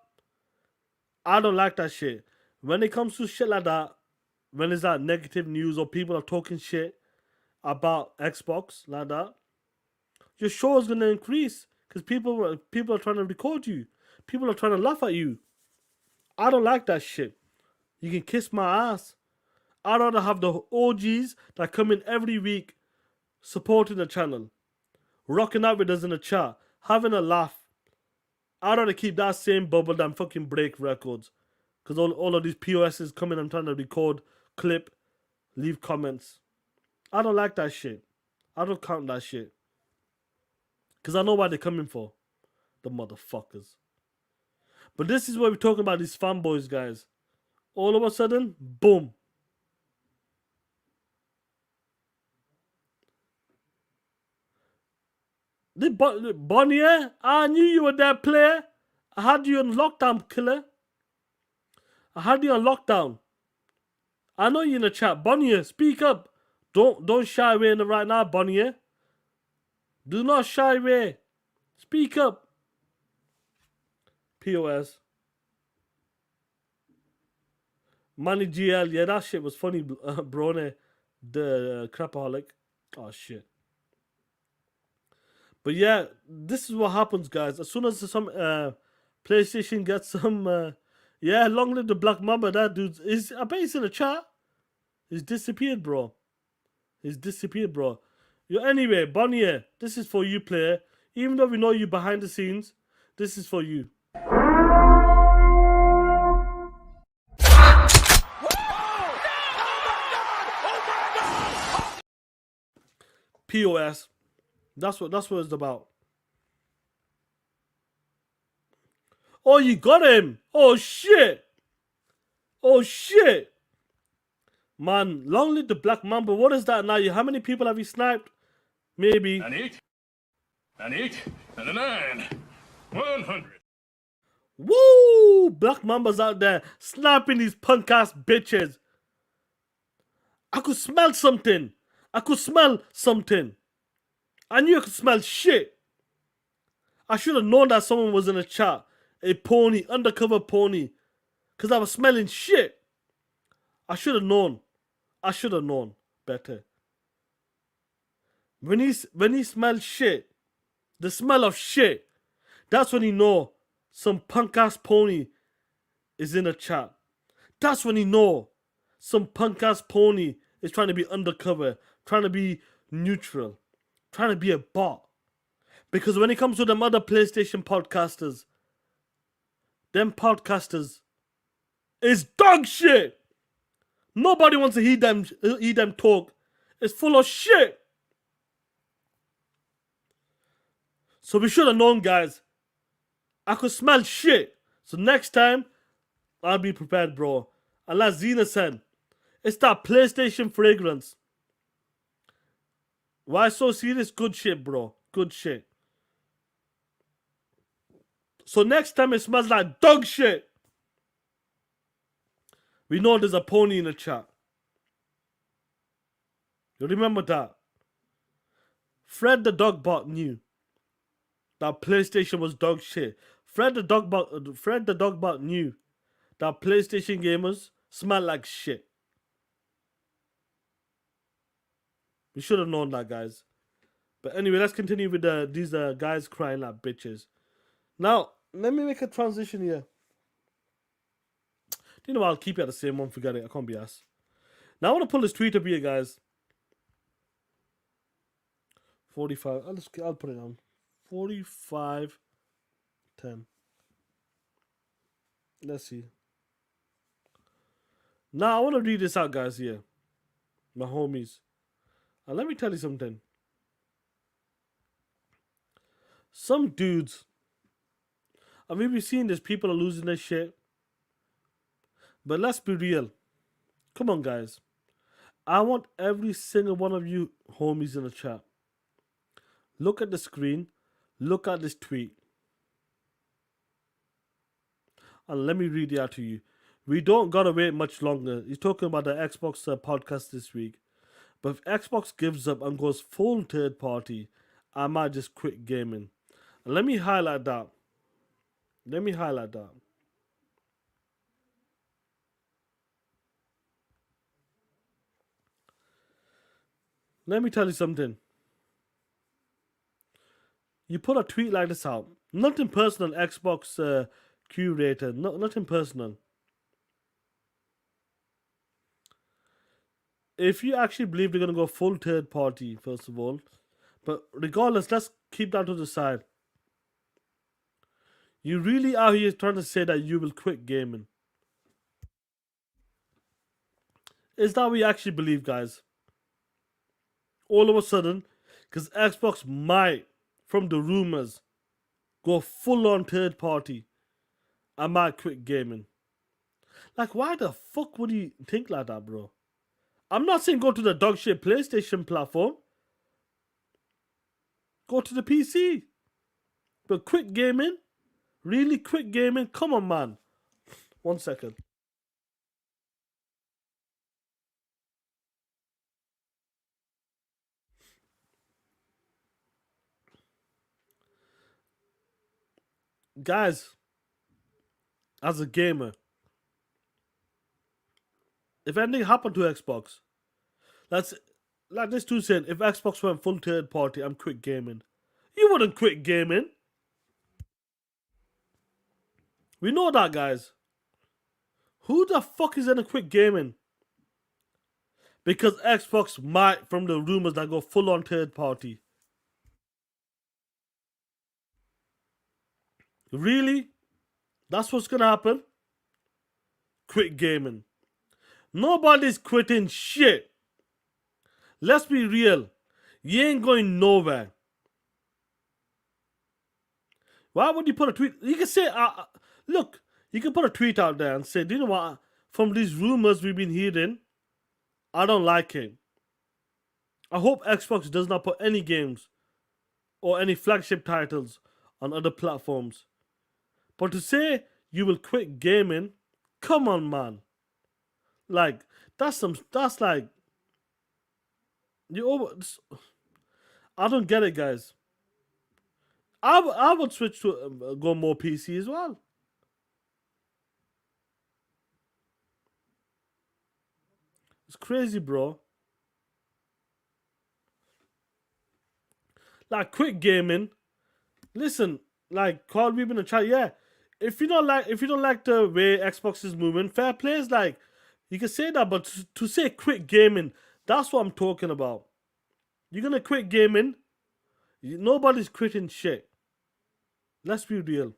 I don't like that shit. When it comes to shit like that, when it's that negative news or people are talking shit about Xbox like that, your show is going to increase because people are trying to record you. People are trying to laugh at you. I don't like that shit. You can kiss my ass. I'd rather have the OGs that come in every week supporting the channel, rocking out with us in the chat, having a laugh. I'd rather keep that same bubble than fucking break records. Because all of these POSs come in and trying to record, clip, leave comments. I don't like that shit. I don't count that shit. Because I know why they're coming for. The motherfuckers. But this is what we're talking about, these fanboys, guys. All of a sudden, boom. Bonnier, I knew you were that player. I had you on lockdown, killer. I had you on lockdown. I know you're in the chat. Bonnier, speak up. Don't shy away in the right now, Bonnier. Do not shy away. Speak up. POS. Money GL. Yeah, that shit was funny, Brone. The crapaholic. Oh, shit. But yeah, this is what happens, guys. As soon as some PlayStation gets some... yeah, long live the Black Mamba. That dude is... I bet he's in the chat. He's disappeared, bro. He's disappeared, bro. Anyway, Bonnier, this is for you, player. Even though we know you behind the scenes, this is for you. POS. That's what it's about. Oh, you got him. Oh, shit. Oh, shit. Man, long live the Black Mamba. What is that now? How many people have you sniped? Maybe. 98, 98, 99, 100. Woo! Black Mamba's out there sniping these punk ass bitches. I could smell something. I could smell something. I knew I could smell shit. I should have known that someone was in the chat. A pony, undercover pony. Because I was smelling shit. I should have known. I should have known better. When he smells shit, the smell of shit, that's when he know some punk ass pony is in the chat. That's when he know some punk ass pony is trying to be undercover, trying to be neutral, trying to be a bot. Because when it comes to them other PlayStation podcasters, them podcasters is dog shit. Nobody wants to hear them talk. It's full of shit. So we should have known, guys. I could smell shit. So next time, I'll be prepared, bro. And like Zena said, it's that PlayStation fragrance. Why so serious? Good shit, bro. Good shit. So next time it smells like dog shit, we know there's a pony in the chat. You remember that? Fred the dog bot knew that PlayStation was dog shit. Fred the dog bot knew that PlayStation gamers smell like shit. We should have known that, guys. But anyway, let's continue with these guys crying like bitches. Now, let me make a transition here. You know what? I'll keep it at the same one. Forget it. I can't be asked. Now I want to pull this tweet up here, guys. 45. I'll put it on. 45. 10. Let's see. Now I want to read this out, guys. Here, my homies. And let me tell you something. Some dudes, I mean, we've seen this, people are losing their shit. But let's be real. Come on, guys. I want every single one of you homies in the chat. Look at the screen. Look at this tweet. And let me read it out to you. We don't gotta wait much longer. He's talking about the Xbox podcast this week. But if Xbox gives up and goes full third party, I might just quit gaming. And let me highlight that. Let me highlight that. Let me tell you something. You put a tweet like this out. Nothing personal, Xbox curator. Nothing personal. If you actually believe they're going to go full third party, first of all. But regardless, let's keep that to the side. You really are here trying to say that you will quit gaming. Is that what you actually believe, guys? All of a sudden, because Xbox might, from the rumors, go full on third party, I might quit gaming. Like, why the fuck would you think like that, bro? I'm not saying go to the dog shit PlayStation platform. Go to the PC. But quit gaming? Really quit gaming? Come on, man. 1 second. Guys, as a gamer, if anything happened to Xbox, that's like this dude saying, if Xbox went full third party, I'm quit gaming. You wouldn't quit gaming. We know that, guys. Who the fuck is gonna quit gaming? Because Xbox might, from the rumors that go full on third party. Really? That's what's gonna happen? Quit gaming. Nobody's quitting shit. Let's be real. You ain't going nowhere. Why would you put a tweet? You can say, look, you can put a tweet out there and say, do you know what? From these rumors we've been hearing, I don't like it. I hope Xbox does not put any games or any flagship titles on other platforms. But to say you will quit gaming, come on, man. Like, that's like, I don't get it, guys. I would switch to go more PC as well. It's crazy, bro. Like, quit gaming. Listen, like, call me in the chat. Yeah, if you don't like the way Xbox is moving, fair play is like, you can say that, but to say quit gaming, that's what I'm talking about. You're gonna quit gaming. Nobody's quitting shit. Let's be real.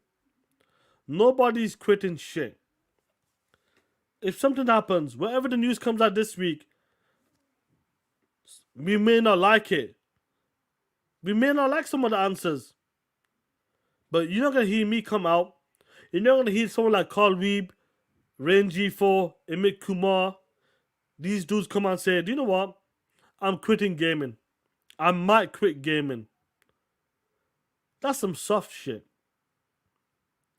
Nobody's quitting shit. If something happens, whatever the news comes out this week, we may not like it. We may not like some of the answers. But you're not going to hear me come out. You're not going to hear someone like Carl Weeb, Rain G4, Amit Kumar. These dudes come out and say, do you know what? I'm quitting gaming. I might quit gaming. That's some soft shit.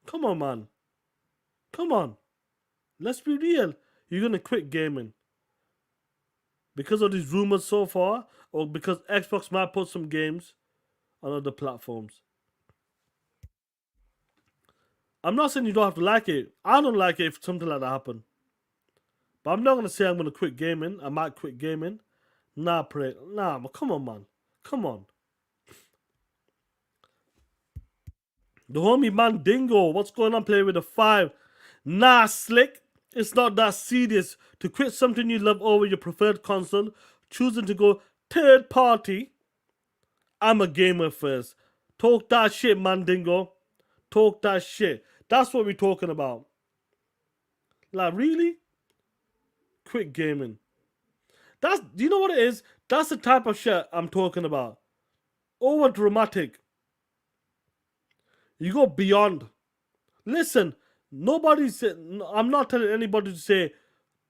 Come on, man. Come on. Let's be real. You're going to quit gaming. Because of these rumors so far, or because Xbox might put some games on other platforms. I'm not saying you don't have to like it. I don't like it if something like that happens. But I'm not going to say I'm going to quit gaming. I might quit gaming. Nah, come on, man. Come on. The homie Mandingo, what's going on playing with the 5? Nah, Slick. It's not that serious to quit something you love over your preferred console, choosing to go third party. I'm a gamer first. Talk that shit, Mandingo. Talk that shit. That's what we're talking about. Like, really? Quit gaming. Do you know what it is? That's the type of shit I'm talking about. Over dramatic. You go beyond. Listen, I'm not telling anybody to say,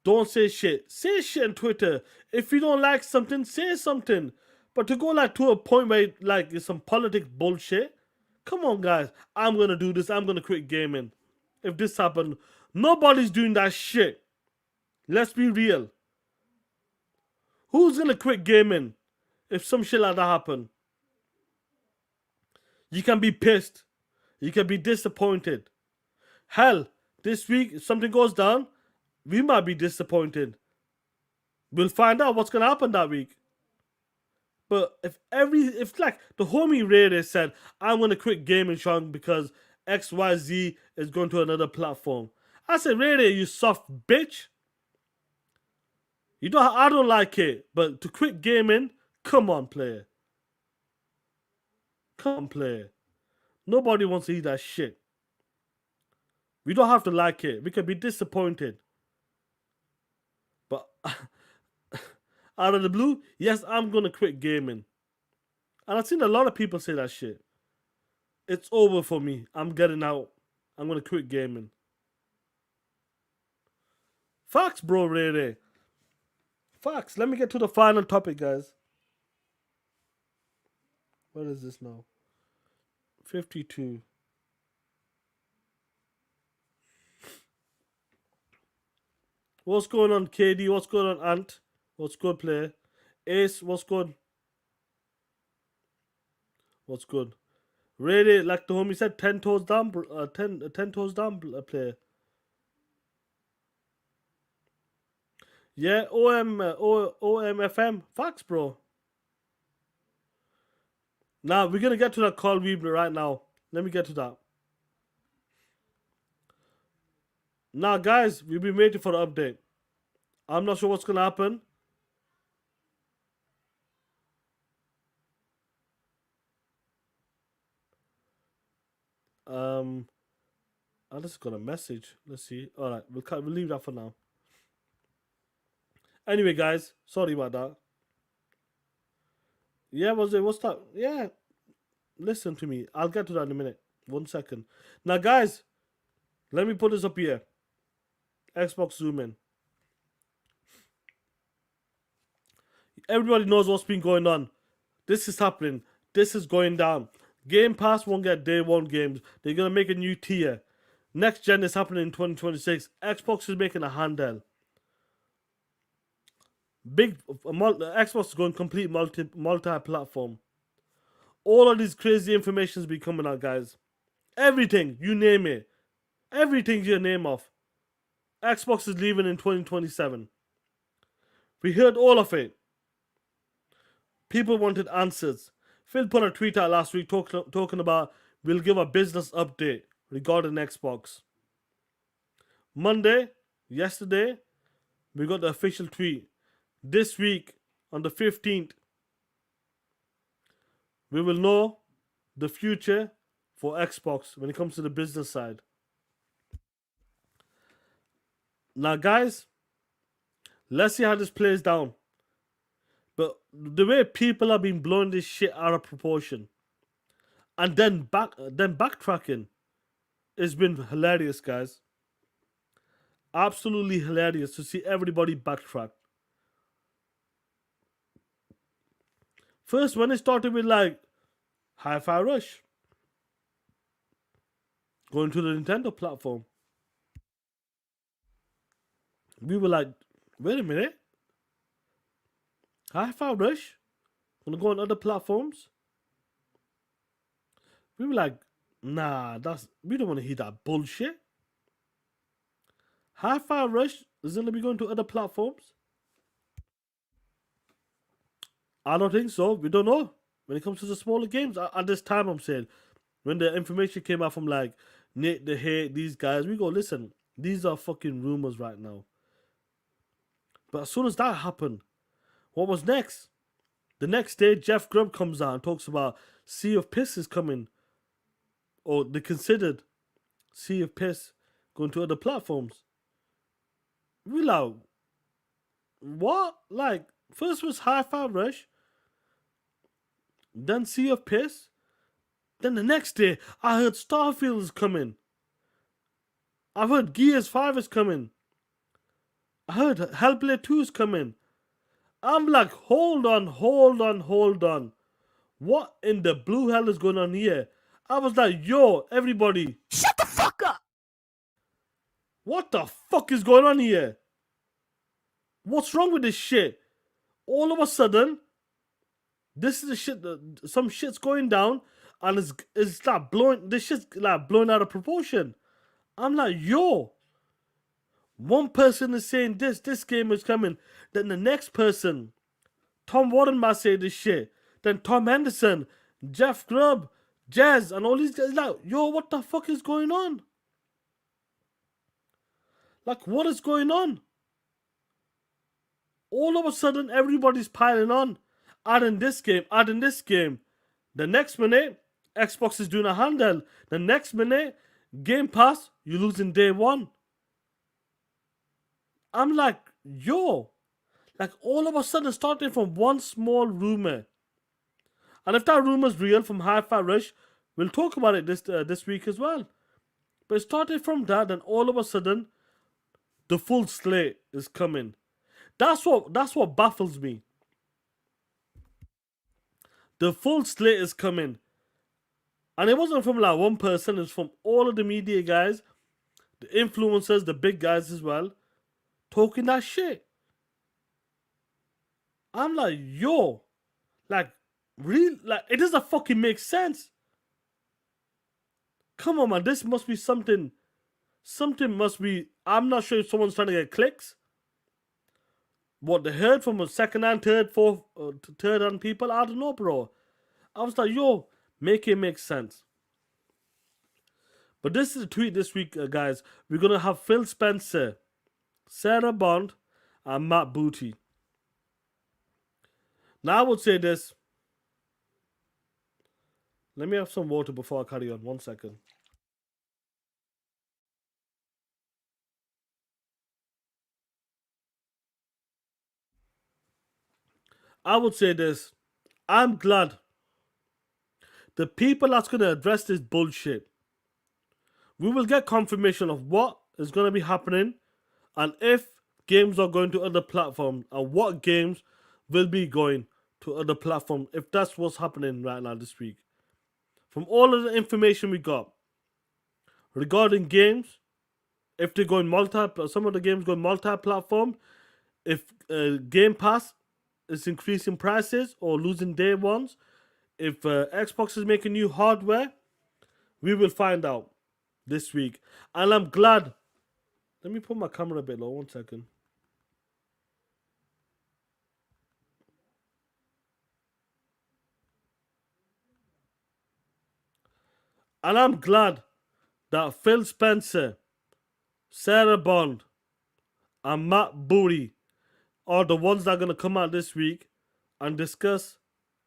don't say shit. Say shit on Twitter. If you don't like something, say something. But to go like to a point where like it's some politics bullshit, come on, guys. I'm gonna do this. I'm gonna quit gaming. If this happened, nobody's doing that shit. Let's be real. Who's gonna quit gaming if some shit like that happen? You can be pissed. You can be disappointed. Hell, this week if something goes down, we might be disappointed. We'll find out what's gonna happen that week. But if like the homie Ray said, I'm gonna quit gaming, Sean, because XYZ is going to another platform. I said, Ray, you soft bitch. I don't like it, but to quit gaming, come on, player. Come on, player. Nobody wants to eat that shit. We don't have to like it. We can be disappointed. But out of the blue, yes, I'm gonna quit gaming. And I've seen a lot of people say that shit. It's over for me. I'm getting out. I'm gonna quit gaming. Facts, bro, Ray. Facts. Let me get to the final topic, guys. What is this now? 52. What's going on, KD? What's going on, Ant? What's good, player? Ace, what's good? What's good? Ray, like the homie said, 10 toes down, 10 toes down, player. Yeah, OMFM. Facts, bro. Now, we're going to get to that call Weebner right now. Let me get to that. Now, guys, we've been waiting for the update. I'm not sure what's going to happen. I just got a message. Let's see. All right, we'll leave that for now. Anyway, guys, sorry about that. Yeah, what's that? Yeah, listen to me. I'll get to that in a minute. 1 second. Now, guys, let me put this up here. Xbox zoom in. Everybody knows what's been going on. This is happening. This is going down. Game Pass won't get day one games. They're going to make a new tier. Next gen is happening in 2026. Xbox is making a handheld. Xbox is going complete multi-platform. All of these crazy information has been coming out, guys. Everything, you name it. Everything you name off. Xbox is leaving in 2027. We heard all of it. People wanted answers. Phil put a tweet out last week talking about we'll give a business update regarding Xbox. Yesterday, we got the official tweet. This week, on the 15th, we will know the future for Xbox when it comes to the business side. Now, guys, let's see how this plays down. But the way people have been blowing this shit out of proportion and then backtracking, it's been hilarious, guys. Absolutely hilarious to see everybody backtrack. First, when it started with like Hi-Fi Rush going to the Nintendo platform, we were like, wait a minute. Hi-Fi Rush gonna go on other platforms? We were like, nah, we don't want to hear that bullshit. Hi-Fi Rush is gonna be going to other platforms? I don't think so. We don't know. When it comes to the smaller games, at this time, I'm saying, when the information came out from like Nick the Hate, these guys, we go, listen, these are fucking rumors right now. But as soon as that happened, what was next? The next day, Jeff Grubb comes out and talks about Sea of Piss is coming. Or they considered Sea of Piss going to other platforms. We like, what? Like, first was Hi-Fi Rush, then Sea of Piss. Then the next day, I heard Starfield is coming. I've heard Gears 5 is coming. I heard Hellblade 2 is coming. I'm like, hold on. What in the blue hell is going on here? I was like, yo, everybody. Shut the fuck up! What the fuck is going on here? What's wrong with this shit? All of a sudden, this is the shit. Some shit's going down, and it's like blowing. This shit's like blowing out of proportion. I'm like, yo. One person is saying this game is coming. Then the next person, Tom Warren must say this shit. Then Tom Henderson, Jeff Grubb, Jazz, and all these guys like, yo, what the fuck is going on? Like, what is going on? All of a sudden, everybody's piling on. Adding this game. The next minute, Xbox is doing a handheld. The next minute, Game Pass, you're losing day one. I'm like, yo. Like, all of a sudden, starting from one small rumor. And if that rumor's real from Hi-Fi Rush, we'll talk about it this week as well. But it started from that, and all of a sudden, the full slate is coming. That's what baffles me. The full slate is coming. And it wasn't from like one person, it's from all of the media guys, the influencers, the big guys as well, talking that shit. I'm like, yo, like, real, like, it doesn't fucking make sense. Come on, man, this must be something. Something must be. I'm not sure if someone's trying to get clicks. What they heard from a second-hand, third-hand people, I don't know, bro. I was like, yo, make it make sense. But this is a tweet this week, guys. We're gonna have Phil Spencer, Sarah Bond, and Matt Booty. Now I would say this. Let me have some water before I carry on. 1 second. I would say this. I'm glad the people that's going to address this bullshit, we will get confirmation of what is going to be happening and if games are going to other platforms and what games will be going to other platforms if that's what's happening right now this week. From all of the information we got regarding games, if they're going some of the games going multi-platform, if Game Pass is increasing prices or losing day ones, if Xbox is making new hardware, we will find out this week. And I'm glad. Let me put my camera a bit low. 1 second. And I'm glad that Phil Spencer, Sarah Bond, and Matt Booty are the ones that are going to come out this week and discuss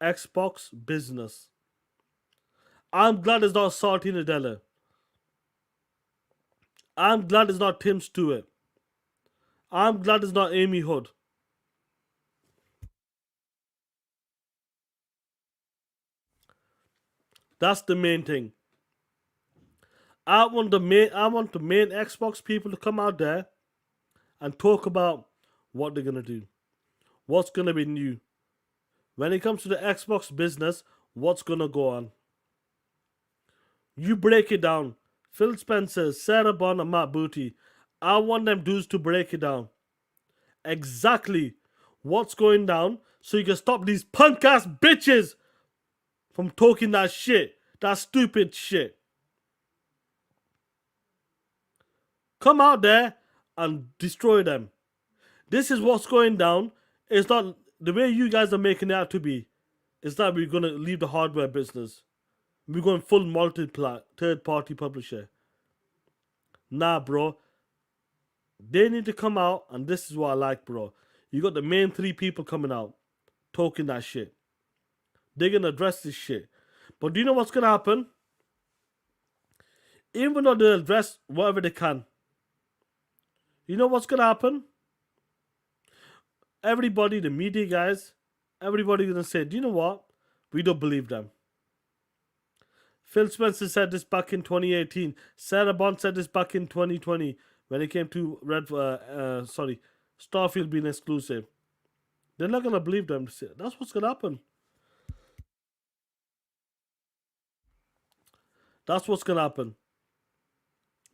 Xbox business. I'm glad it's not Satya Nadella. I'm glad it's not Tim Stewart. I'm glad it's not Amy Hood. That's the main thing. I want the main Xbox people to come out there and talk about what they're gonna do. What's gonna be new. When it comes to the Xbox business, what's gonna go on? You break it down. Phil Spencer, Sarah Bond, and Matt Booty. I want them dudes to break it down. Exactly what's going down so you can stop these punk ass bitches from talking that shit. That stupid shit. Come out there and destroy them. This is what's going down. It's not the way you guys are making it out to be. It's that we're going to leave the hardware business. We're going full third-party publisher. Nah, bro. They need to come out, and this is what I like, bro. You got the main three people coming out, talking that shit. They're going to address this shit. But do you know what's going to happen? Even though they'll address whatever they can, you know what's going to happen? Everybody, the media guys, everybody's going to say, do you know what? We don't believe them. Phil Spencer said this back in 2018. Sarah Bond said this back in 2020 when it came to Starfield being exclusive. They're not gonna believe them. That's what's gonna happen. That's what's gonna happen.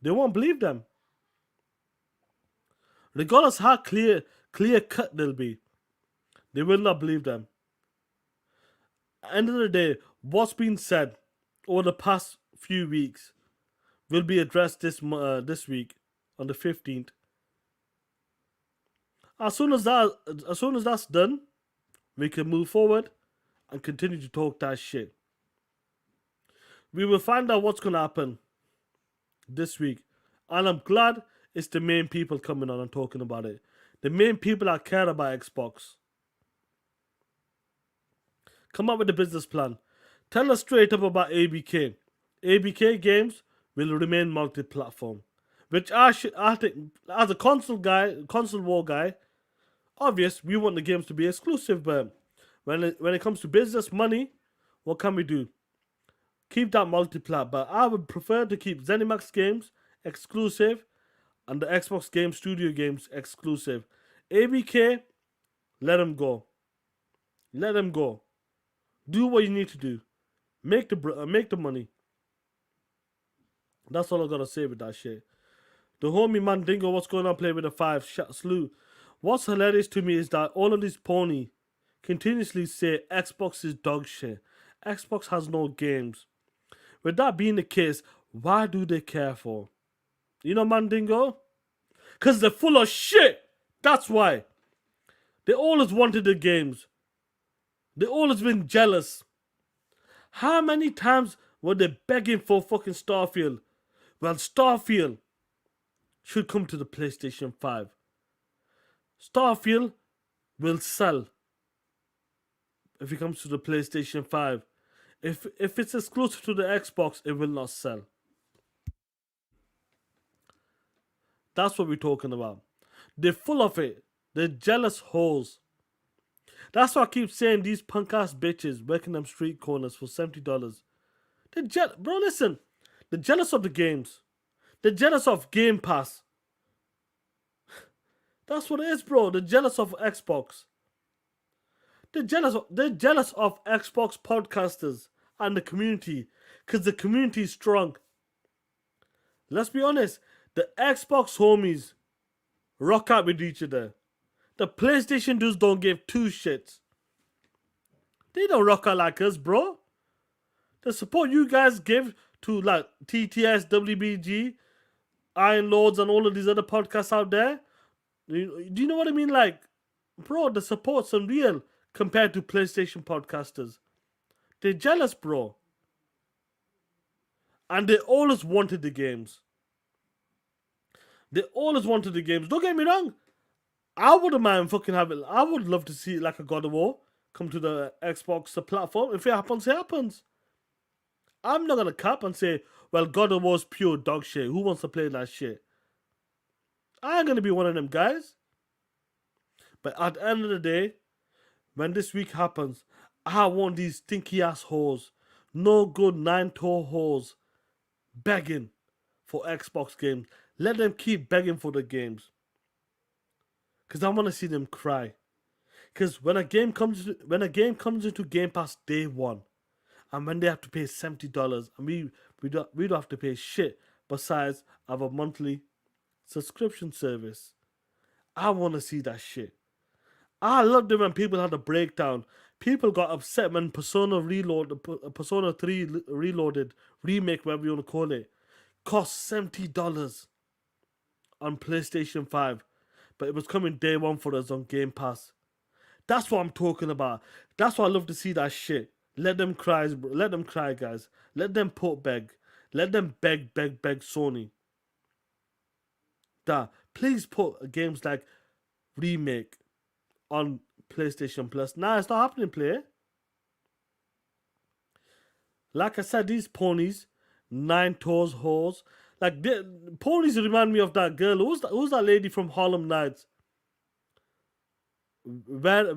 They won't believe them. Regardless how clear cut they'll be, they will not believe them. End of the day, what's been said over the past few weeks will be addressed this week on the 15th. As soon as that's done, we can move forward and continue to talk that shit. We will find out what's gonna happen this week, and I'm glad it's the main people coming on and talking about it. The main people that care about Xbox. Come up with a business plan. Tell us straight up about ABK. ABK games will remain multi-platform, which I think, as a console war guy, obvious we want the games to be exclusive. But when it comes to business money, what can we do? Keep that multi-plat, but I would prefer to keep ZeniMax games exclusive and the Xbox Game Studio games exclusive. ABK, let them go. Let them go. Do what you need to do. Make the money. That's all I gotta say with that shit. The homie Mandingo, what's going on? Play with a 5 shot slew. What's hilarious to me is that all of these pony continuously say Xbox is dog shit. Xbox has no games. With that being the case, why do they care for? You know, Mandingo? Because they're full of shit. That's why. They always wanted the games. They always been jealous. How many times were they begging for fucking Starfield? Well, Starfield should come to the PlayStation 5. Starfield will sell if it comes to the PlayStation 5. If it's exclusive to the Xbox, it will not sell. That's what we're talking about. They're full of it. They're jealous hoes. That's why I keep saying these punk ass bitches working them street corners for $70. Bro, listen. They're jealous of the games. They're jealous of Gamepass. That's what it is, bro. They're jealous of Xbox. They're jealous of Xbox podcasters and the community, because the community is strong. Let's be honest. The Xbox homies rock out with each other. The PlayStation dudes don't give two shits. They don't rock out like us, bro. The support you guys give to like TTS, WBG, Iron Lords, and all of these other podcasts out there. Do you know what I mean? Like, bro, the support's unreal compared to PlayStation podcasters. They're jealous, bro. And they always wanted the games. They always wanted the games. Don't get me wrong. I wouldn't mind fucking having. I would love to see like a God of War come to the Xbox platform. If it happens, it happens. I'm not gonna cap and say, well, God of War's pure dog shit. Who wants to play that shit? I ain't gonna be one of them guys. But at the end of the day, when this week happens, I want these stinky ass whores, no good 9-toe whores, begging for Xbox games. Let them keep begging for the games. Because I want to see them cry. Because when a game comes into Game Pass day one, and when they have to pay $70, and we don't have to pay shit besides have a monthly subscription service, I want to see that shit. I loved it when people had a breakdown. People got upset when Persona 3 Reloaded, remake, whatever you want to call it, cost $70 on PlayStation 5. But it was coming day one for us on Game Pass. That's what I'm talking about. That's why I love to see that shit. Let them cry, bro. Let them cry, guys. Let them beg. Let them beg Sony. Please put games like Remake on PlayStation Plus. Nah, it's not happening, player. Like I said, these ponies, 9-toes whores. Like, ponies remind me of that girl. Who's that lady from Harlem Nights? Vera.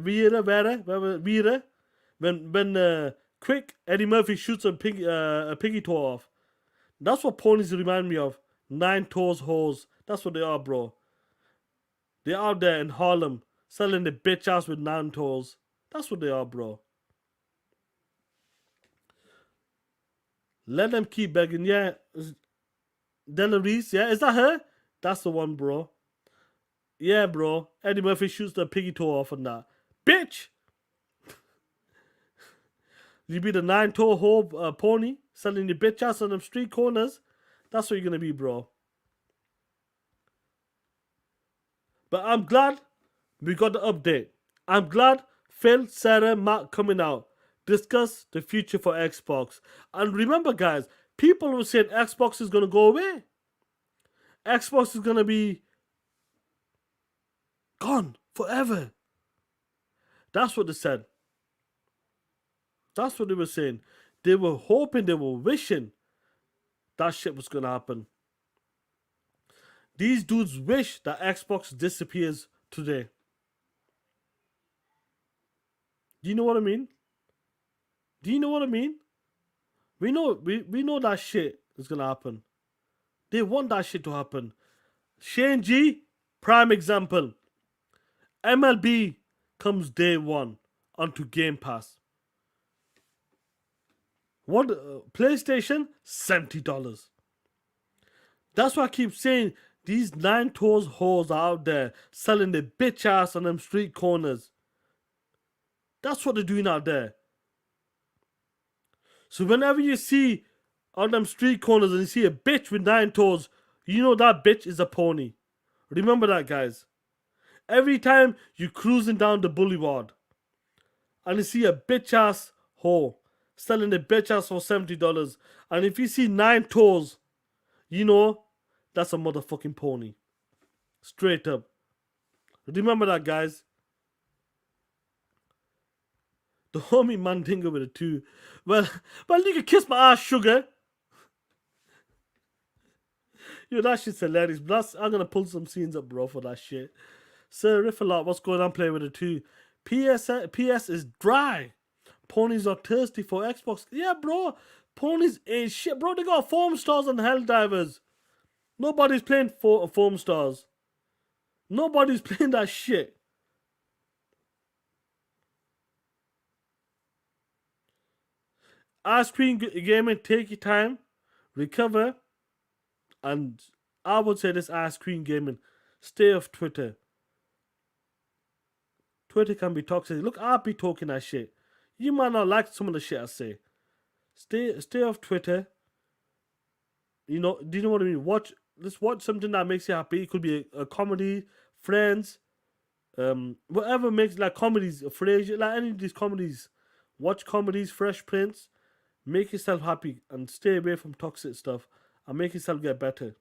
When quick, Eddie Murphy shoots a piggy toe off. That's what ponies remind me of. 9 toes hoes. That's what they are, bro. They're out there in Harlem selling the bitch ass with 9 toes. That's what they are, bro. Let them keep begging. Yeah. Della Reese, yeah? Is that her? That's the one, bro. Yeah, bro. Eddie Murphy shoots the piggy toe off on that. Bitch! You be the 9 toe hoe pony selling your bitch ass on them street corners. That's what you're gonna be, bro. But I'm glad we got the update. I'm glad Phil, Sarah, Matt coming out. Discuss the future for Xbox. And remember, guys, people were saying Xbox is gonna go away. Xbox is gonna be gone forever. That's what they said. That's what they were saying. They were hoping, they were wishing that shit was gonna happen. These dudes wish that Xbox disappears today. Do you know what I mean? Do you know what I mean? We know that shit is gonna happen. They want that shit to happen. Shane G, prime example. MLB comes day 1 onto Game Pass. What PlayStation? $70. That's why I keep saying these 9 toes hoes are out there selling their bitch ass on them street corners. That's what they're doing out there. So whenever you see on them street corners and you see a bitch with 9 toes, you know that bitch is a pony. Remember that, guys. Every time you're cruising down the boulevard and you see a bitch ass hoe selling the bitch ass for $70, and if you see 9 toes, you know that's a motherfucking pony. Straight up. Remember that, guys. The homie Mandingo with a 2. Well, you can kiss my ass, sugar. Yo, that shit's hilarious. I'm gonna pull some scenes up, bro, for that shit. Sir Riffalot, what's going on? Play with a 2. PS is dry. Ponies are thirsty for Xbox. Yeah, bro. Ponies ain't shit, bro. They got foam stars and Helldivers. Nobody's playing foam stars. Nobody's playing that shit. Ice cream gaming, take your time, recover, and I would say this ice cream gaming, stay off Twitter. Twitter can be toxic. Look, I'll be talking that shit. You might not like some of the shit I say. Stay off Twitter. You know, do you know what I mean? Let's watch something that makes you happy. It could be a comedy, Friends, whatever makes, like comedies, Frasier, like any of these comedies. Watch comedies, Fresh Prince. Make yourself happy and stay away from toxic stuff and make yourself get better.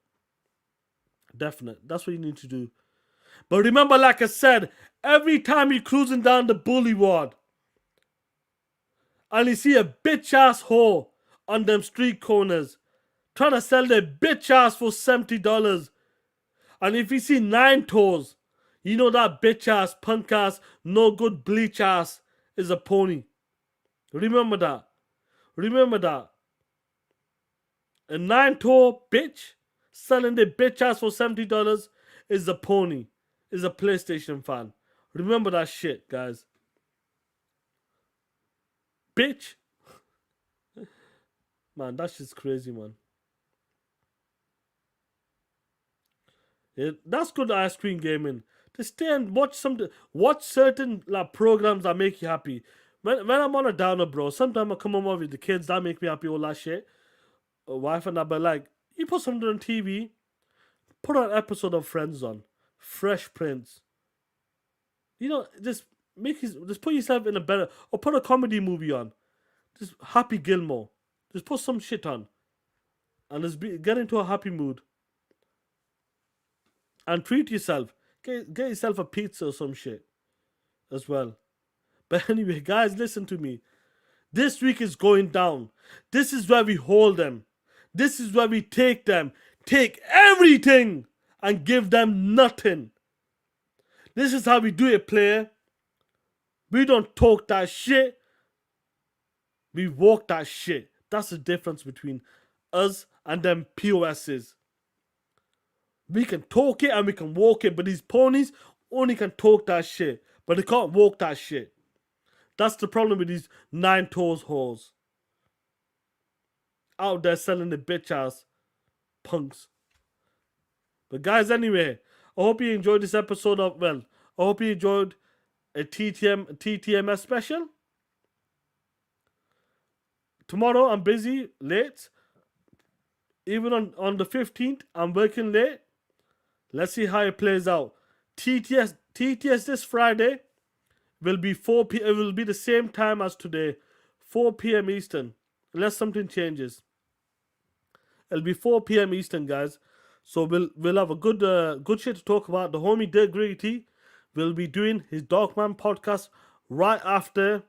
Definite. That's what you need to do. But remember, like I said, every time you're cruising down the boulevard and you see a bitch ass hoe on them street corners trying to sell their bitch ass for $70, and if you see 9 toes, you know that bitch ass, punk ass, no good bleach ass is a pony. Remember that. Remember that. A 9-toe bitch selling their bitch ass for $70 is a pony. Is a PlayStation fan. Remember that shit, guys. Bitch. Man, that shit's crazy, man. Yeah, that's good ice cream gaming. To stay and watch certain like programs that make you happy. When I'm on a downer, bro, sometimes I come home with the kids, that make me happy, all that shit. Wife and that, but like, you put something on TV, put an episode of Friends on. Fresh Prince. You know, just put yourself in a better, or put a comedy movie on. Just Happy Gilmore. Just put some shit on. And just get into a happy mood. And treat yourself. Get yourself a pizza or some shit as well. But anyway, guys, listen to me. This week is going down. This is where we hold them. This is where we take them. Take everything and give them nothing. This is how we do it, player. We don't talk that shit. We walk that shit. That's the difference between us and them POSs. We can talk it and we can walk it, but these ponies only can talk that shit, but they can't walk that shit. That's the problem with these 9 toes whores. Out there selling the bitch ass punks. But guys, anyway, I hope you enjoyed this episode of, I hope you enjoyed a TTMS special. Tomorrow I'm busy late. Even on the 15th, I'm working late. Let's see how it plays out. TTS this Friday will be 4 p.m. It will be the same time as today, 4 p.m. Eastern, unless something changes. It'll be 4 p.m. Eastern, guys. So we'll have a good shit to talk about. The homie Dirk Gritty will be doing his Darkman podcast right after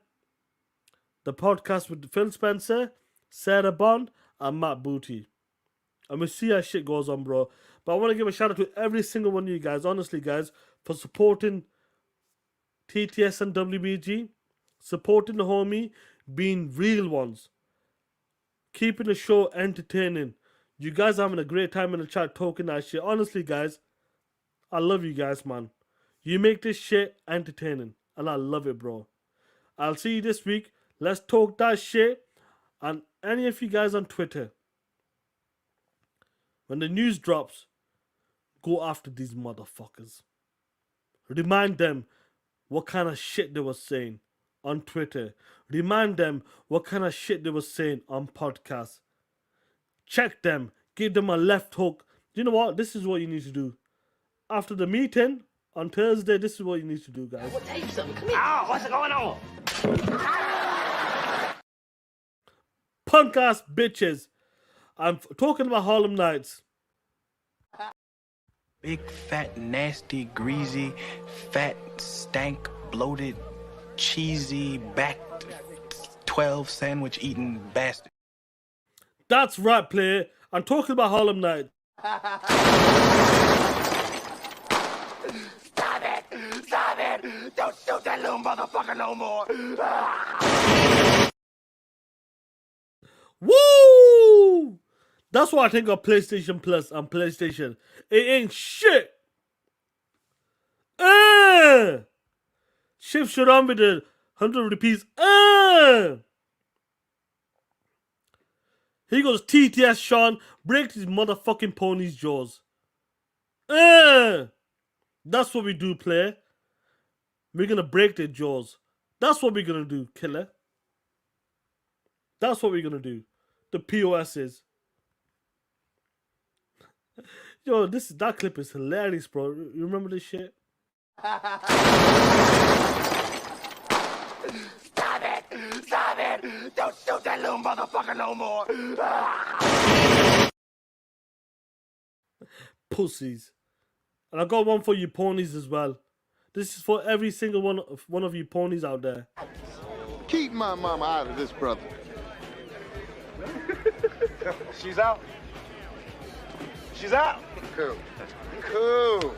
the podcast with Phil Spencer, Sarah Bond, and Matt Booty. And we'll see how shit goes on, bro. But I want to give a shout out to every single one of you guys, honestly, guys, for supporting TTS and WBG, supporting the homie, being real ones, keeping the show entertaining. You guys are having a great time in the chat talking that shit. Honestly, guys, I love you guys, man. You make this shit entertaining, and I love it, bro. I'll see you this week. Let's talk that shit. And any of you guys on Twitter, when the news drops, go after these motherfuckers. Remind them what kind of shit they were saying on Twitter. Remind them what kind of shit they were saying on podcasts. Check them. Give them a left hook. You know what? This is what you need to do. After the meeting on Thursday, this is what you need to do, guys. I'll tell you something. Come here. Ow, what's going on? Punk ass bitches. I'm talking about Harlem Nights. Big, fat, nasty, greasy, fat, stank, bloated, cheesy, backed, 12 sandwich eating bastard. That's right, player. I'm talking about Harlem Nights. Stop it! Stop it! Don't shoot that little motherfucker no more! Woo! That's why I think of PlayStation Plus and PlayStation. It ain't shit. Shift your on with the 100 rupees. He goes TTS Sean. Break these motherfucking ponies' jaws. That's what we do, player. We're gonna break their jaws. That's what we're gonna do, killer. That's what we're gonna do. The POSs. Yo, that clip is hilarious, bro. You remember this shit? Stop it! Stop it! Don't shoot that little motherfucker no more! Pussies. And I got one for you ponies as well. This is for every single one of you ponies out there. Keep my mama out of this, brother. She's out. She's out. Cool. Cool.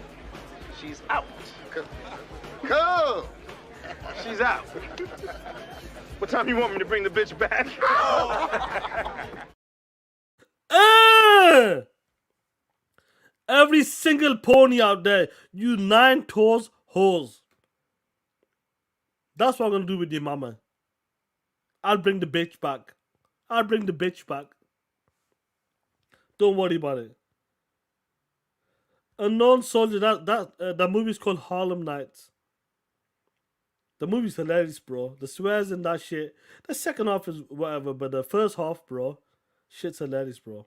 She's out. Cool. She's out. What time you want me to bring the bitch back? Every single pony out there, you 9 toes hoes. That's what I'm gonna do with your mama. I'll bring the bitch back. I'll bring the bitch back. Don't worry about it. Unknown Soldier, that movie's called Harlem Nights. The movie's hilarious, bro. The swears and that shit. The second half is whatever, but the first half, bro, shit's hilarious, bro.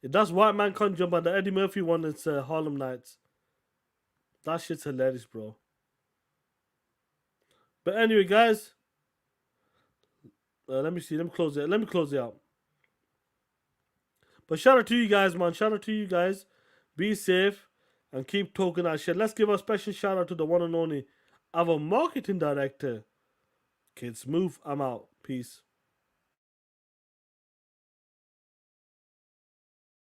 That's White Man Can't Jump, and the Eddie Murphy one, it's Harlem Nights. That shit's hilarious, bro. But anyway, guys, let me see. Let me close it. Let me close it out. But shout out to you guys, man. Shout out to you guys. Be safe and keep talking that shit. Let's give a special shout out to the one and only our marketing director, Kid Smooth. I'm out. Peace.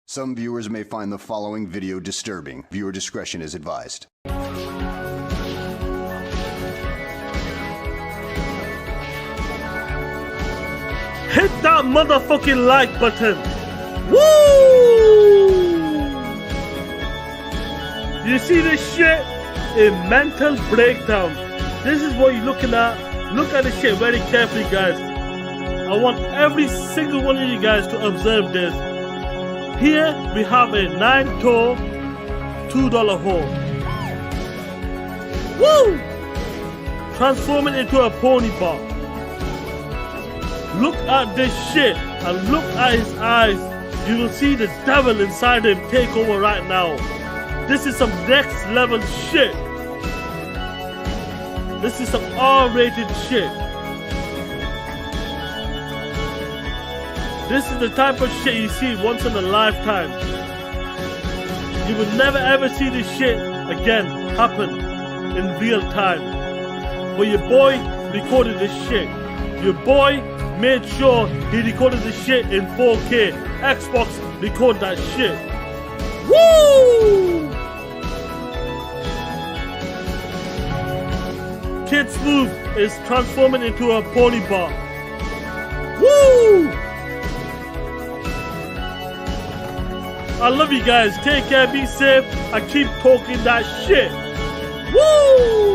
Some viewers may find the following video disturbing. Viewer discretion is advised. hit that motherfucking like button. Woo! You see this shit? A mental breakdown. This is what you're looking at. Look at this shit very carefully, guys. I want every single one of you guys to observe this. Here we have a 9-toe, $2 hole. Woo! Transform it into a pony bar. Look at this shit and look at his eyes. You will see the devil inside him take over right now. This is some next level shit. This is some R-rated shit. This is the type of shit you see once in a lifetime. You will never ever see this shit again happen in real time. But your boy recorded this shit. Your boy made sure he recorded this shit in 4K. Xbox record that shit. Woo! Kid Smooth is transforming into a pony bar. Woo! I love you guys. Take care, be safe. I keep talking that shit. Woo!